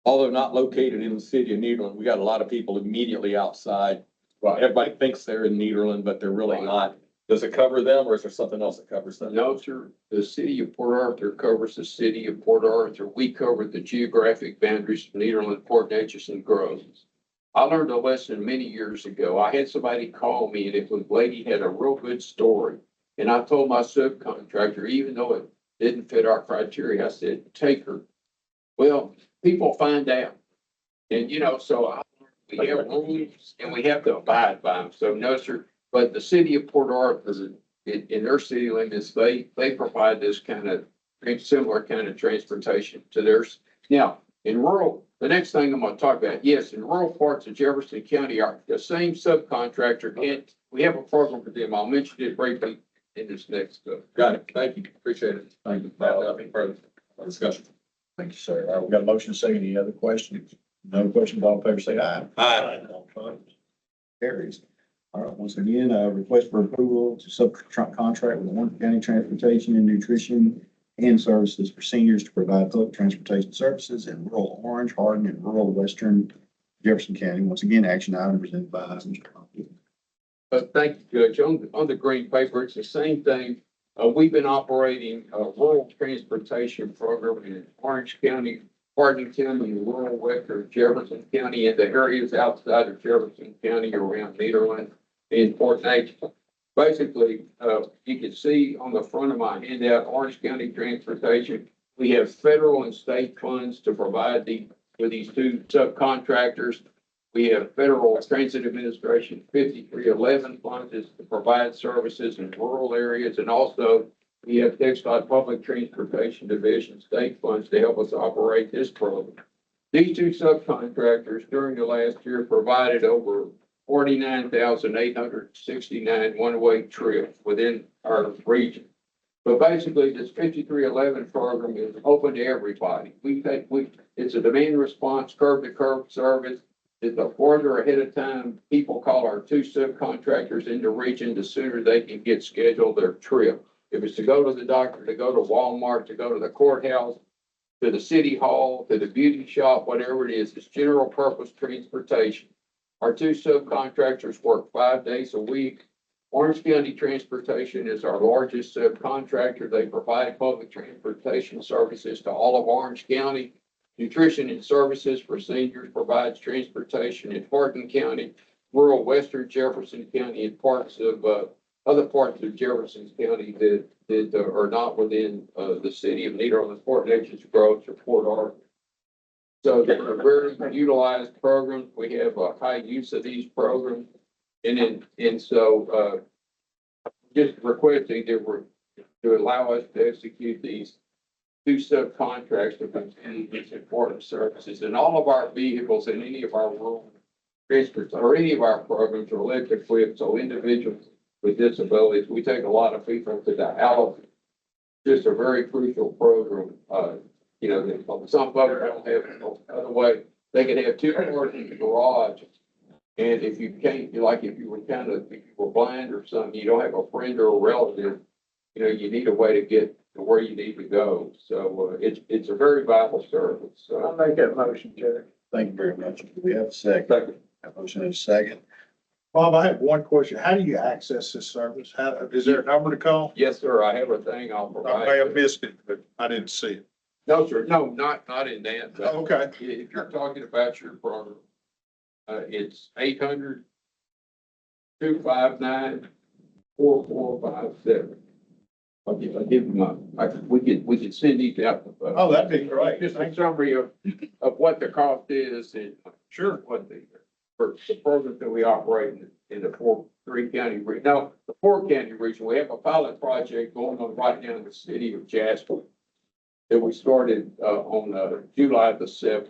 although not located in the city of Nederland, we got a lot of people immediately outside. Well, everybody thinks they're in Nederland, but they're really not. Does it cover them or is there something else that covers them? No, sir. The city of Port Arthur covers the city of Port Arthur. We cover the geographic boundaries of Nederland, Port Neches, and Groves. I learned a lesson many years ago. I had somebody call me and it was, lady had a real good story. And I told my subcontractor, even though it didn't fit our criteria, I said, take her. Well, people find out. And we have rules and we have to abide by them. So no, sir. But the city of Port Arthur, in their city limits, they provide this kind of similar kind of transportation to theirs. Now, in rural, the next thing I'm gonna talk about, yes, in rural parts of Jefferson County, the same subcontractor, and we have a program for them. I'll mention it briefly in this next. Got it. Thank you. Appreciate it. Thank you. Nothing further discussion. Thank you, sir. All right, we got a motion second. Any other questions? No questions, all in favor, say aye. Aye. All opposed? Carries. All right, once again, request for approval to subcontract with Warren County Transportation and Nutrition and Services for seniors to provide public transportation services in rural Orange, Hardin, and rural Western Jefferson County. Once again, action item presented by Mr. Coffey. Thank you, Judge. On the green paper, it's the same thing. We've been operating a rural transportation program in Orange County, Hardin County, and rural Western Jefferson County, and the areas outside of Jefferson County around Nederland and Port Neches. Basically, you can see on the front of my handout, Orange County Transportation, we have federal and state funds to provide for these two subcontractors. We have Federal Transit Administration 5311 funds is to provide services in rural areas. And also we have TxDOT Public Transportation Division state funds to help us operate this program. These two subcontractors during the last year provided over 49,869 one-way trips within our region. But basically this 5311 program is open to everybody. It's a demand response curb to curb service. The farther ahead of time people call our two subcontractors in the region, the sooner they can get scheduled their trip. If it's to go to the doctor, to go to Walmart, to go to the courthouse, to the city hall, to the beauty shop, whatever it is, it's general purpose transportation. Our two subcontractors work 5 days a week. Orange County Transportation is our largest subcontractor. They provide public transportation services to all of Orange County. Nutrition and Services for Seniors provides transportation in Hardin County, rural Western Jefferson County, and parts of other parts of Jefferson County that are not within the city of Nederland, Port Neches, Groves, or Port Arthur. So they're very utilized programs. We have a high use of these programs, so just requesting to allow us to execute these two subcontracts to continue these important services. And all of our vehicles and any of our rural transports or any of our programs are electric equipped. So individuals with disabilities, we take a lot of people to the house. Just a very crucial program. Some folks don't have no other way. They can have two cars in the garage. And if you can't, if you were blind or something, you don't have a friend or a relative, you need a way to get to where you need to go. So it's a very vital service. So I'll make that motion, Jerry. Thank you very much. Do we have a second? Second. Have a motion and a second. Bob, I have one question. How do you access this service? Is there a number to call? yes, sir. I have a thing I'll I provide. may have missed it, but I didn't see it. No, sir. No, not in that. But Okay. if you're talking about your program, it's 800-259-4457. I'll give you we could send these out. Oh, that'd be great. Just a summary of what the cost is and Sure. what for the programs that we operate in the 3 county region. Now, the 4 county region, we have a pilot project going on right now in the city of Jasper that we started on July the 7th.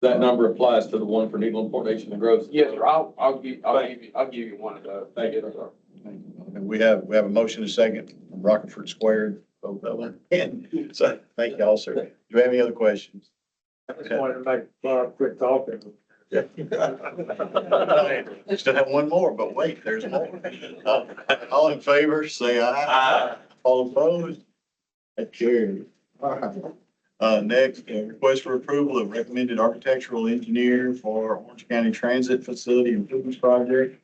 That number applies to the one for Nederland, Port Neches, and Groves. Yes, sir. I'll give you one of those. Thank you. And we have a motion and a second from Rockerford Squared both of them. And so, thank you all, sir. Do you have any other questions? I just wanted to make a quick talking. Still have one more, but wait, there's more. All in favor, say aye. Aye. All opposed? That carries. Next, request for approval of recommended architectural engineer for Orange County Transit Facility Improvements Project.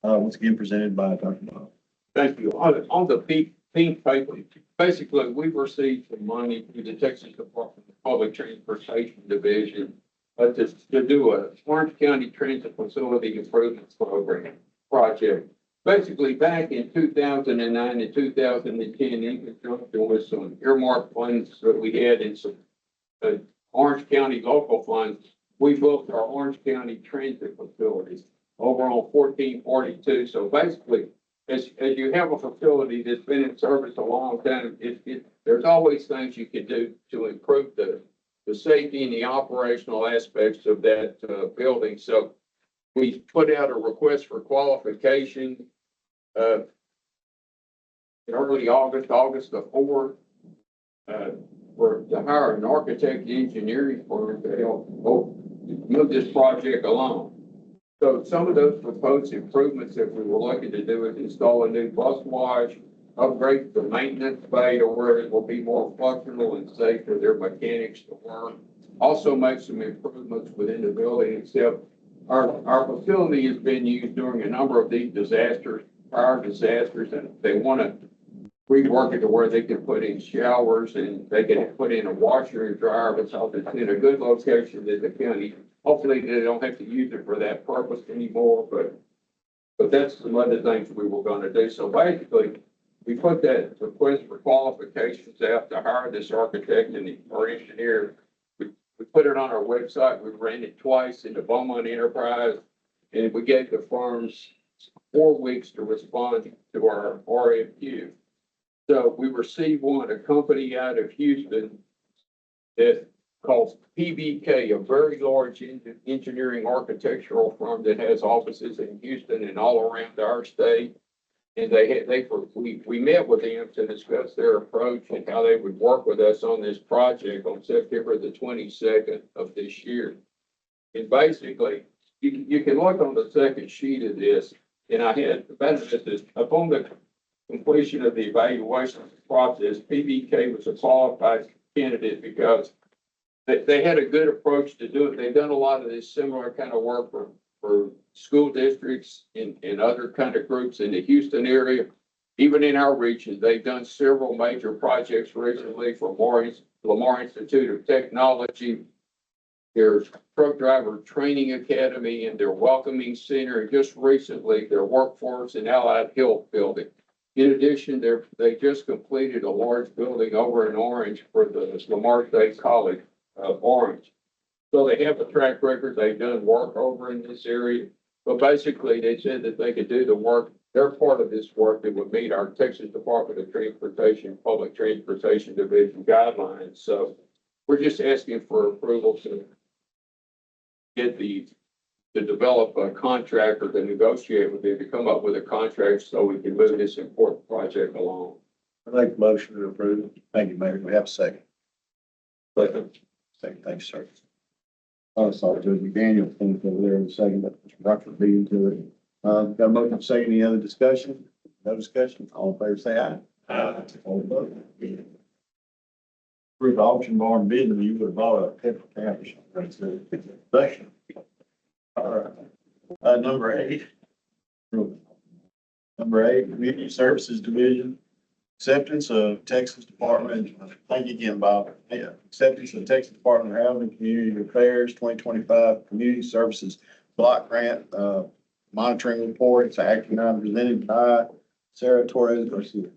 Once again, presented by Dr. Bob. Thank you. On the pink paper, basically, we've received some money through the Texas Department of Public Transportation Division to do a Orange County Transit Facility Improvements Program project. Basically, back in 2009 and 2010, in conjunction with some earmark funds that we had in some Orange County local funds, we built our Orange County Transit Facilities over on 1442. So basically, as you have a facility that's been in service a long time, there's always things you can do to improve the safety and the operational aspects of that building. So we put out a request for qualification in early August the 4th, for to hire an architect engineering firm to help move this project along. So some of those proposed improvements that we were looking to do is install a new bus wash, upgrade the maintenance bay to where it will be more functional and safe for their mechanics to work. Also make some improvements within the building itself. Our facility has been used during a number of these prior disasters, and they want to rework it to where they can put in showers and they can put in a washer and dryer because it's in a good location that the county. Hopefully they don't have to use it for that purpose anymore, but that's some other things we were going to do. So basically, we put that request for qualifications out to hire this architect and our engineer. We put it on our website. We ran it twice in the Beaumont Enterprise, and we gave the firms 4 weeks to respond to our RFQ. So we received one, a company out of Houston that calls PBK, a very large engineering architectural firm that has offices in Houston and all around our state. And we met with them to discuss their approach and how they would work with us on this project on September the 22nd of this year. And basically, you can look on the second sheet of this, and I had the benefit is upon the completion of the evaluation process, PBK was a qualified candidate because they had a good approach to do it. They've done a lot of this similar kind of work for school districts and other kind of groups in the Houston area. Even in our region, they've done several major projects recently for Lamar Institute of Technology, their truck driver training academy, and their welcoming center, and just recently their workforce and allied health building. In addition, they just completed a large building over in Orange for the Lamar State College of Orange. So they have a track record. They've done work over in this area, but basically they said that they could do the work. They're part of this work that would meet our Texas Department of Transportation, Public Transportation Division guidelines. So we're just asking for approval to get to develop a contract or to negotiate with them to come up with a contract so we can move this important project along. I make the motion to approve. Thank you, Mayor. We have a second. Second, thanks, sir. Oh, sorry, Judge McDaniel, thank you over there in a second, but Mr. Rockford beat into it. Got a motion second. Any other discussion? No discussion. All in favor, say aye. Aye. All opposed? Through the auction barn bidding, you would have bought a pepper cabbage. Second. All right. Number 8. Community Services Division. Acceptance of Texas Department, thank you again, Bob. Yeah, acceptance of Texas Department of Housing and Community Affairs 2025 Community Services Block Grant Monitoring Report. It's action item presented by Sarah Torres Garcia.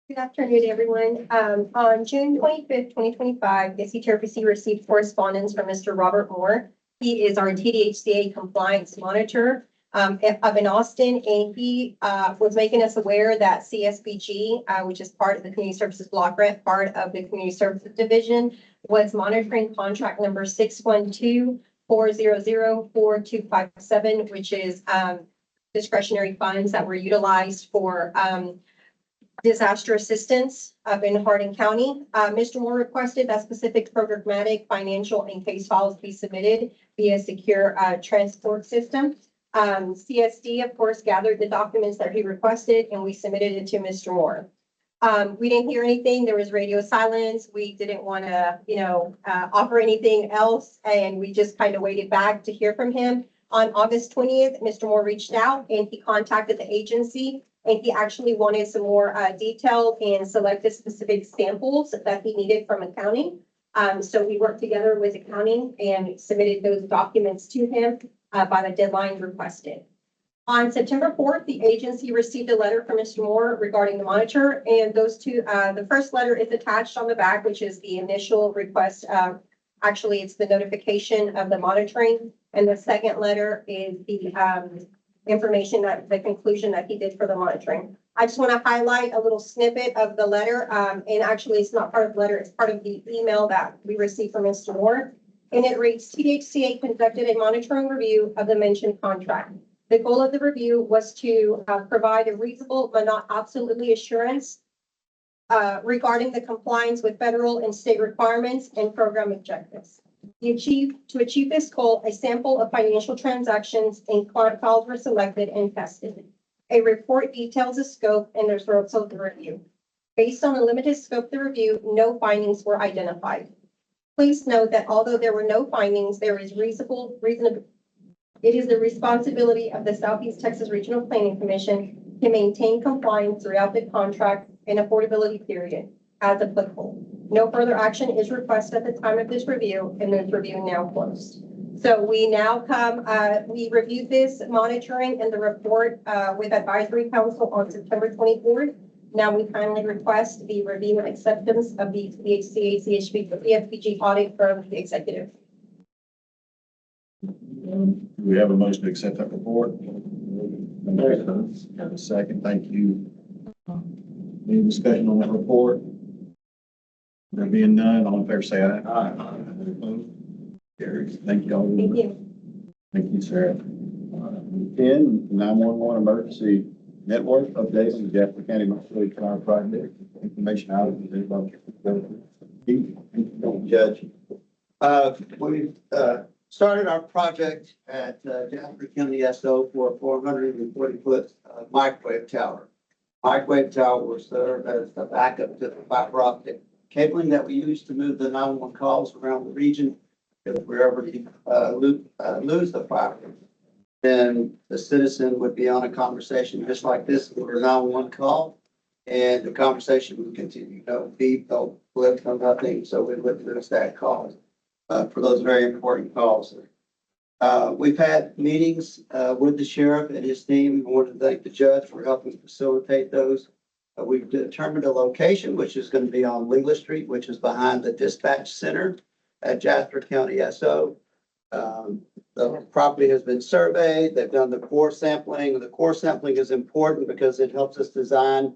Good afternoon, everyone. On June 25th, 2025, the SETRPC received correspondence from Mr. Robert Moore. He is our TDHCA compliance monitor up in Austin, and he was making us aware that CSBG, which is part of the Community Services Block Grant, part of the Community Services Division, was monitoring contract number 612-400-4257, which is discretionary funds that were utilized for disaster assistance up in Hardin County. Mr. Moore requested that specific programmatic, financial, and case files be submitted via secure transport system. CSD, of course, gathered the documents that he requested, and we submitted it to Mr. Moore. We didn't hear anything. There was radio silence. We didn't want to, offer anything else, and we just kind of waited back to hear from him. On August 20th, Mr. Moore reached out and he contacted the agency, and he actually wanted some more detail and selected specific samples that he needed from accounting. So we worked together with accounting and submitted those documents to him by the deadline requested. On September 4th, the agency received a letter from Mr. Moore regarding the monitor, and those two, the first letter is attached on the back, which is the initial request. Actually, it's the notification of the monitoring, and the second letter is the information that the conclusion that he did for the monitoring. I just want to highlight a little snippet of the letter, and actually, it's not part of the letter; it's part of the email that we received from Mr. Moore, and it reads: TDHCA conducted a monitoring review of the mentioned contract. The goal of the review was to provide a reasonable but not absolutely assurance regarding the compliance with federal and state requirements and program objectives. To achieve this goal, a sample of financial transactions and client files were selected and tested. A report details the scope and the results of the review. Based on the limited scope of the review, no findings were identified. Please note that although there were no findings, there is it is the responsibility of the Southeast Texas Regional Planning Commission to maintain compliance throughout the contract and affordability period as applicable. No further action is requested at the time of this review, and this review now closed. So we now we reviewed this monitoring and the report with Advisory Council on September 24th. Now we finally request the review and acceptance of the CHCA CFPG audit from the executive. Do we have a motion to accept that report? Have a second. Thank you. Any discussion on that report? There being none, all in favor say aye. Aye. Carries. Thank you all. Thank you. Thank you, Sarah. 10, 911 emergency network updates on the Jackson County Emergency Power Project. Information out of the Judge. We've started our project at Jasper County SO for a 440-foot microwave tower. Microwave tower will serve as the backup to the fiber optic cabling that we use to move the 911 calls around the region. If we ever lose the fiber, then the citizen would be on a conversation just like this with a 911 call, and the conversation would continue. No beep, no blip, no nothing, so we wouldn't lose that call for those very important calls. We've had meetings with the sheriff and his team. We want to thank the judge for helping facilitate those. We've determined a location, which is going to be on Leela Street, which is behind the dispatch center at Jasper County SO. The property has been surveyed. They've done the core sampling. The core sampling is important because it helps us design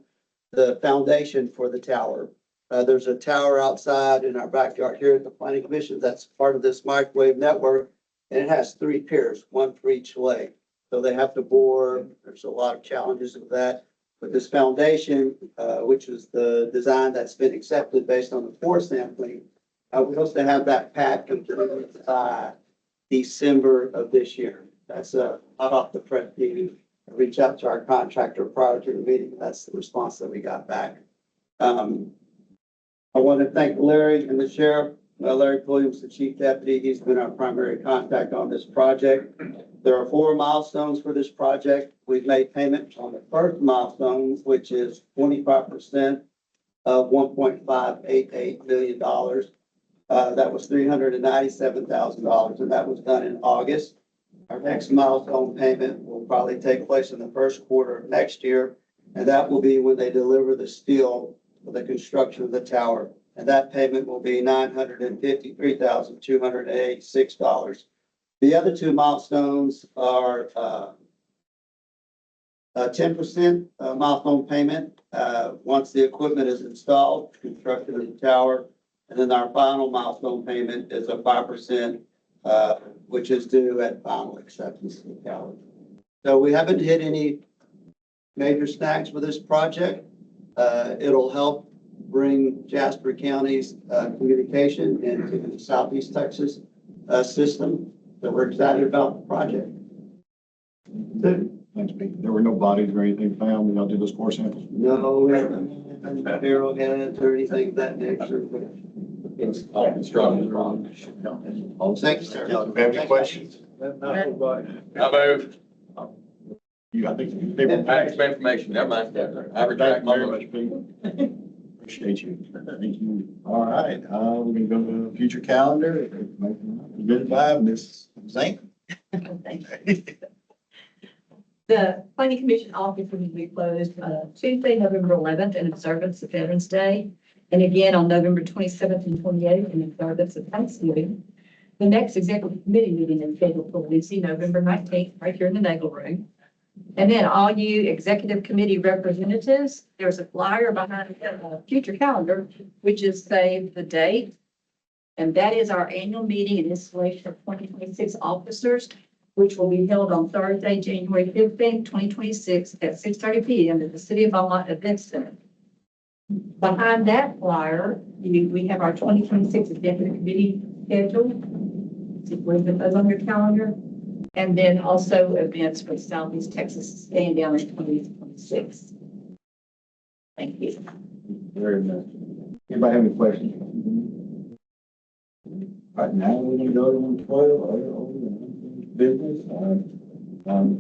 the foundation for the tower. There's a tower outside in our backyard here at the Planning Commission that's part of this microwave network, and it has 3 piers, 1 for each leg. So they have to bore. There's a lot of challenges with that. But this foundation, which is the design that's been accepted based on the core sampling, we're supposed to have that pad completed by December of this year. That's hot off the press. Reach out to our contractor prior to the meeting. That's the response that we got back. I want to thank Larry and the sheriff. Larry Williams, the chief deputy. He's been our primary contact on this project. There are 4 milestones for this project. We've made payment on the first milestone, which is 25% of $1.588 million. That was $397,000, and that was done in August. Our next milestone payment will probably take place in the first quarter of next year, and that will be when they deliver the steel for the construction of the tower. And that payment will be $953,286. The other 2 milestones are 10% milestone payment once the equipment is installed, construction of the tower. And then our final milestone payment is a 5%, which is due at final acceptance of the tower. So we haven't hit any major snags with this project. It'll help bring Jasper County's communication into the Southeast Texas system. So we're excited about the project. Thanks, Pete. There were no bodies or anything found when y'all did those core samples? No, we haven't arrowheads or anything of that nature. It's strong. Thank you, sir. Y'all have any questions? I move. I think they were. Thanks for information. Never mind. I retract my Very motion. much, Pete. Appreciate you. Thank you. All right, we're gonna go to the future calendar. Good vibe, Ms. Zink. The planning commission office will be closed Tuesday, November 11th in observance of Veterans Day. And again on November 27th and 28th in observance of Thanksgiving. The next executive committee meeting is scheduled for Wednesday, November 19th, right here in the Nagel Room. And then all you executive committee representatives, there's a flyer behind the future calendar, which is save the date. And that is our annual meeting and installation of 2026 officers, which will be held on Thursday, January 15th, 2026 at 6:30 p.m. at the City of Beaumont Event Center. Behind that flyer, we have our 2026 executive committee schedule. See where those on your calendar. And then also events for Southeast Texas stand down in 2026. Thank you. Very much. Anybody have any questions? All right, now we're gonna go to 112, business. Turn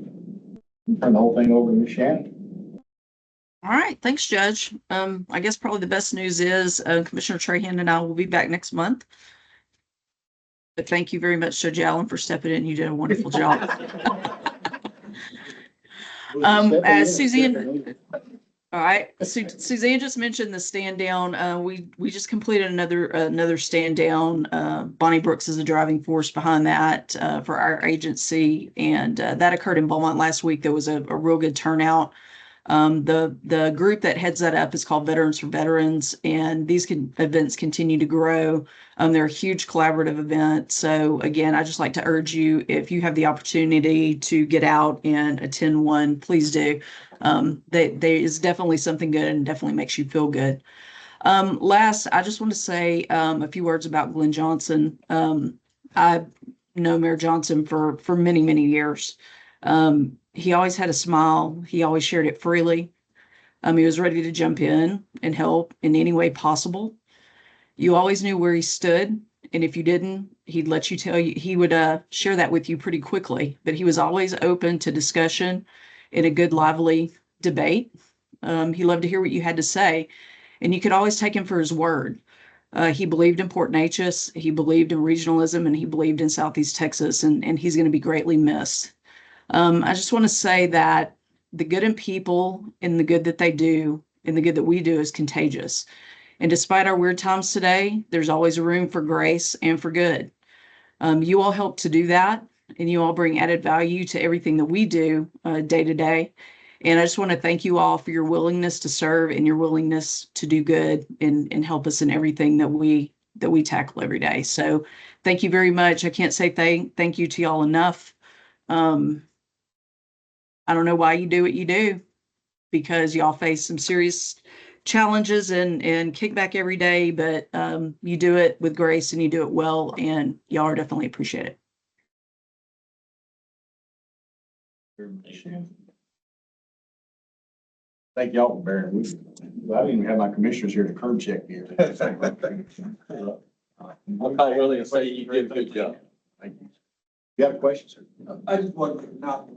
the whole thing over to Ms. Shannon. All right, thanks, Judge. I guess probably the best news is Commissioner Trahan and I will be back next month. But thank you very much, Judge Allen, for stepping in. You did a wonderful job. As Suzanne, all right, Suzanne just mentioned the stand down. We just completed another stand down. Bonnie Brooks is a driving force behind that for our agency, and that occurred in Beaumont last week. There was a real good turnout. The group that heads that up is called Veterans for Veterans, and these events continue to grow. They're a huge collaborative event. So again, I just like to urge you, if you have the opportunity to get out and attend one, please do. There is definitely something good and definitely makes you feel good. Last, I just want to say a few words about Glenn Johnson. I know Mayor Johnson for many, many years. He always had a smile. He always shared it freely. He was ready to jump in and help in any way possible. You always knew where he stood. And if you didn't, he'd let you tell you, he would share that with you pretty quickly. But he was always open to discussion in a good, lively debate. He loved to hear what you had to say. And you could always take him for his word. He believed in Port Neches. He believed in regionalism, and he believed in Southeast Texas. And he's going to be greatly missed. I just want to say that the good in people and the good that they do and the good that we do is contagious. And despite our weird times today, there's always room for grace and for good. You all help to do that, and you all bring added value to everything that we do day to day. And I just want to thank you all for your willingness to serve and your willingness to do good and help us in everything that we tackle every day. So thank you very much. I can't say thank you to y'all enough. I don't know why you do what you do, because y'all face some serious challenges and kickback every day, but you do it with grace and you do it well, and y'all are definitely appreciate it. Thank y'all for bearing with me. I didn't even have my commissioners here to curb check here. I'll call Willie and say you did a good job. Thank you. You have a question, sir? I just wanted to know,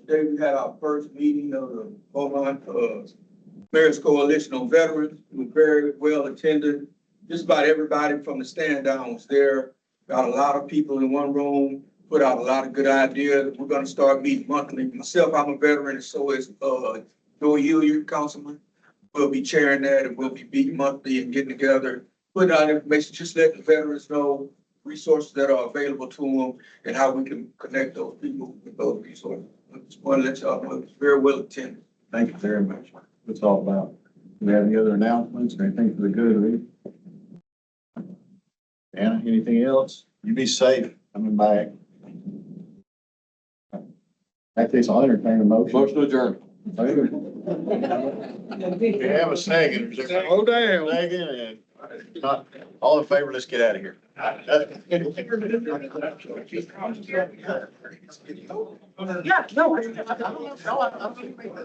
today we had our first meeting of the Beaumont Mayor's Coalition on Veterans. It was very well attended. Just about everybody from the stand down was there. Got a lot of people in one room, put out a lot of good ideas. We're gonna start meeting monthly. Myself, I'm a veteran, and so is Joe Hilliard, councilman. We'll be chairing that, and we'll be meeting monthly and getting together, putting out information, just letting the veterans know resources that are available to them and how we can connect those people with those resources. I just want to let y'all know it's very well attended. Thank you very much. That's all about. Do we have any other announcements or anything for the good of the week? Anna, anything else? You be safe coming back. At this, I'll entertain a motion. Motion to adjourn. We have a second. Slow down. Second, and not, all in favor, let's get out of here. Yeah, no, I don't know.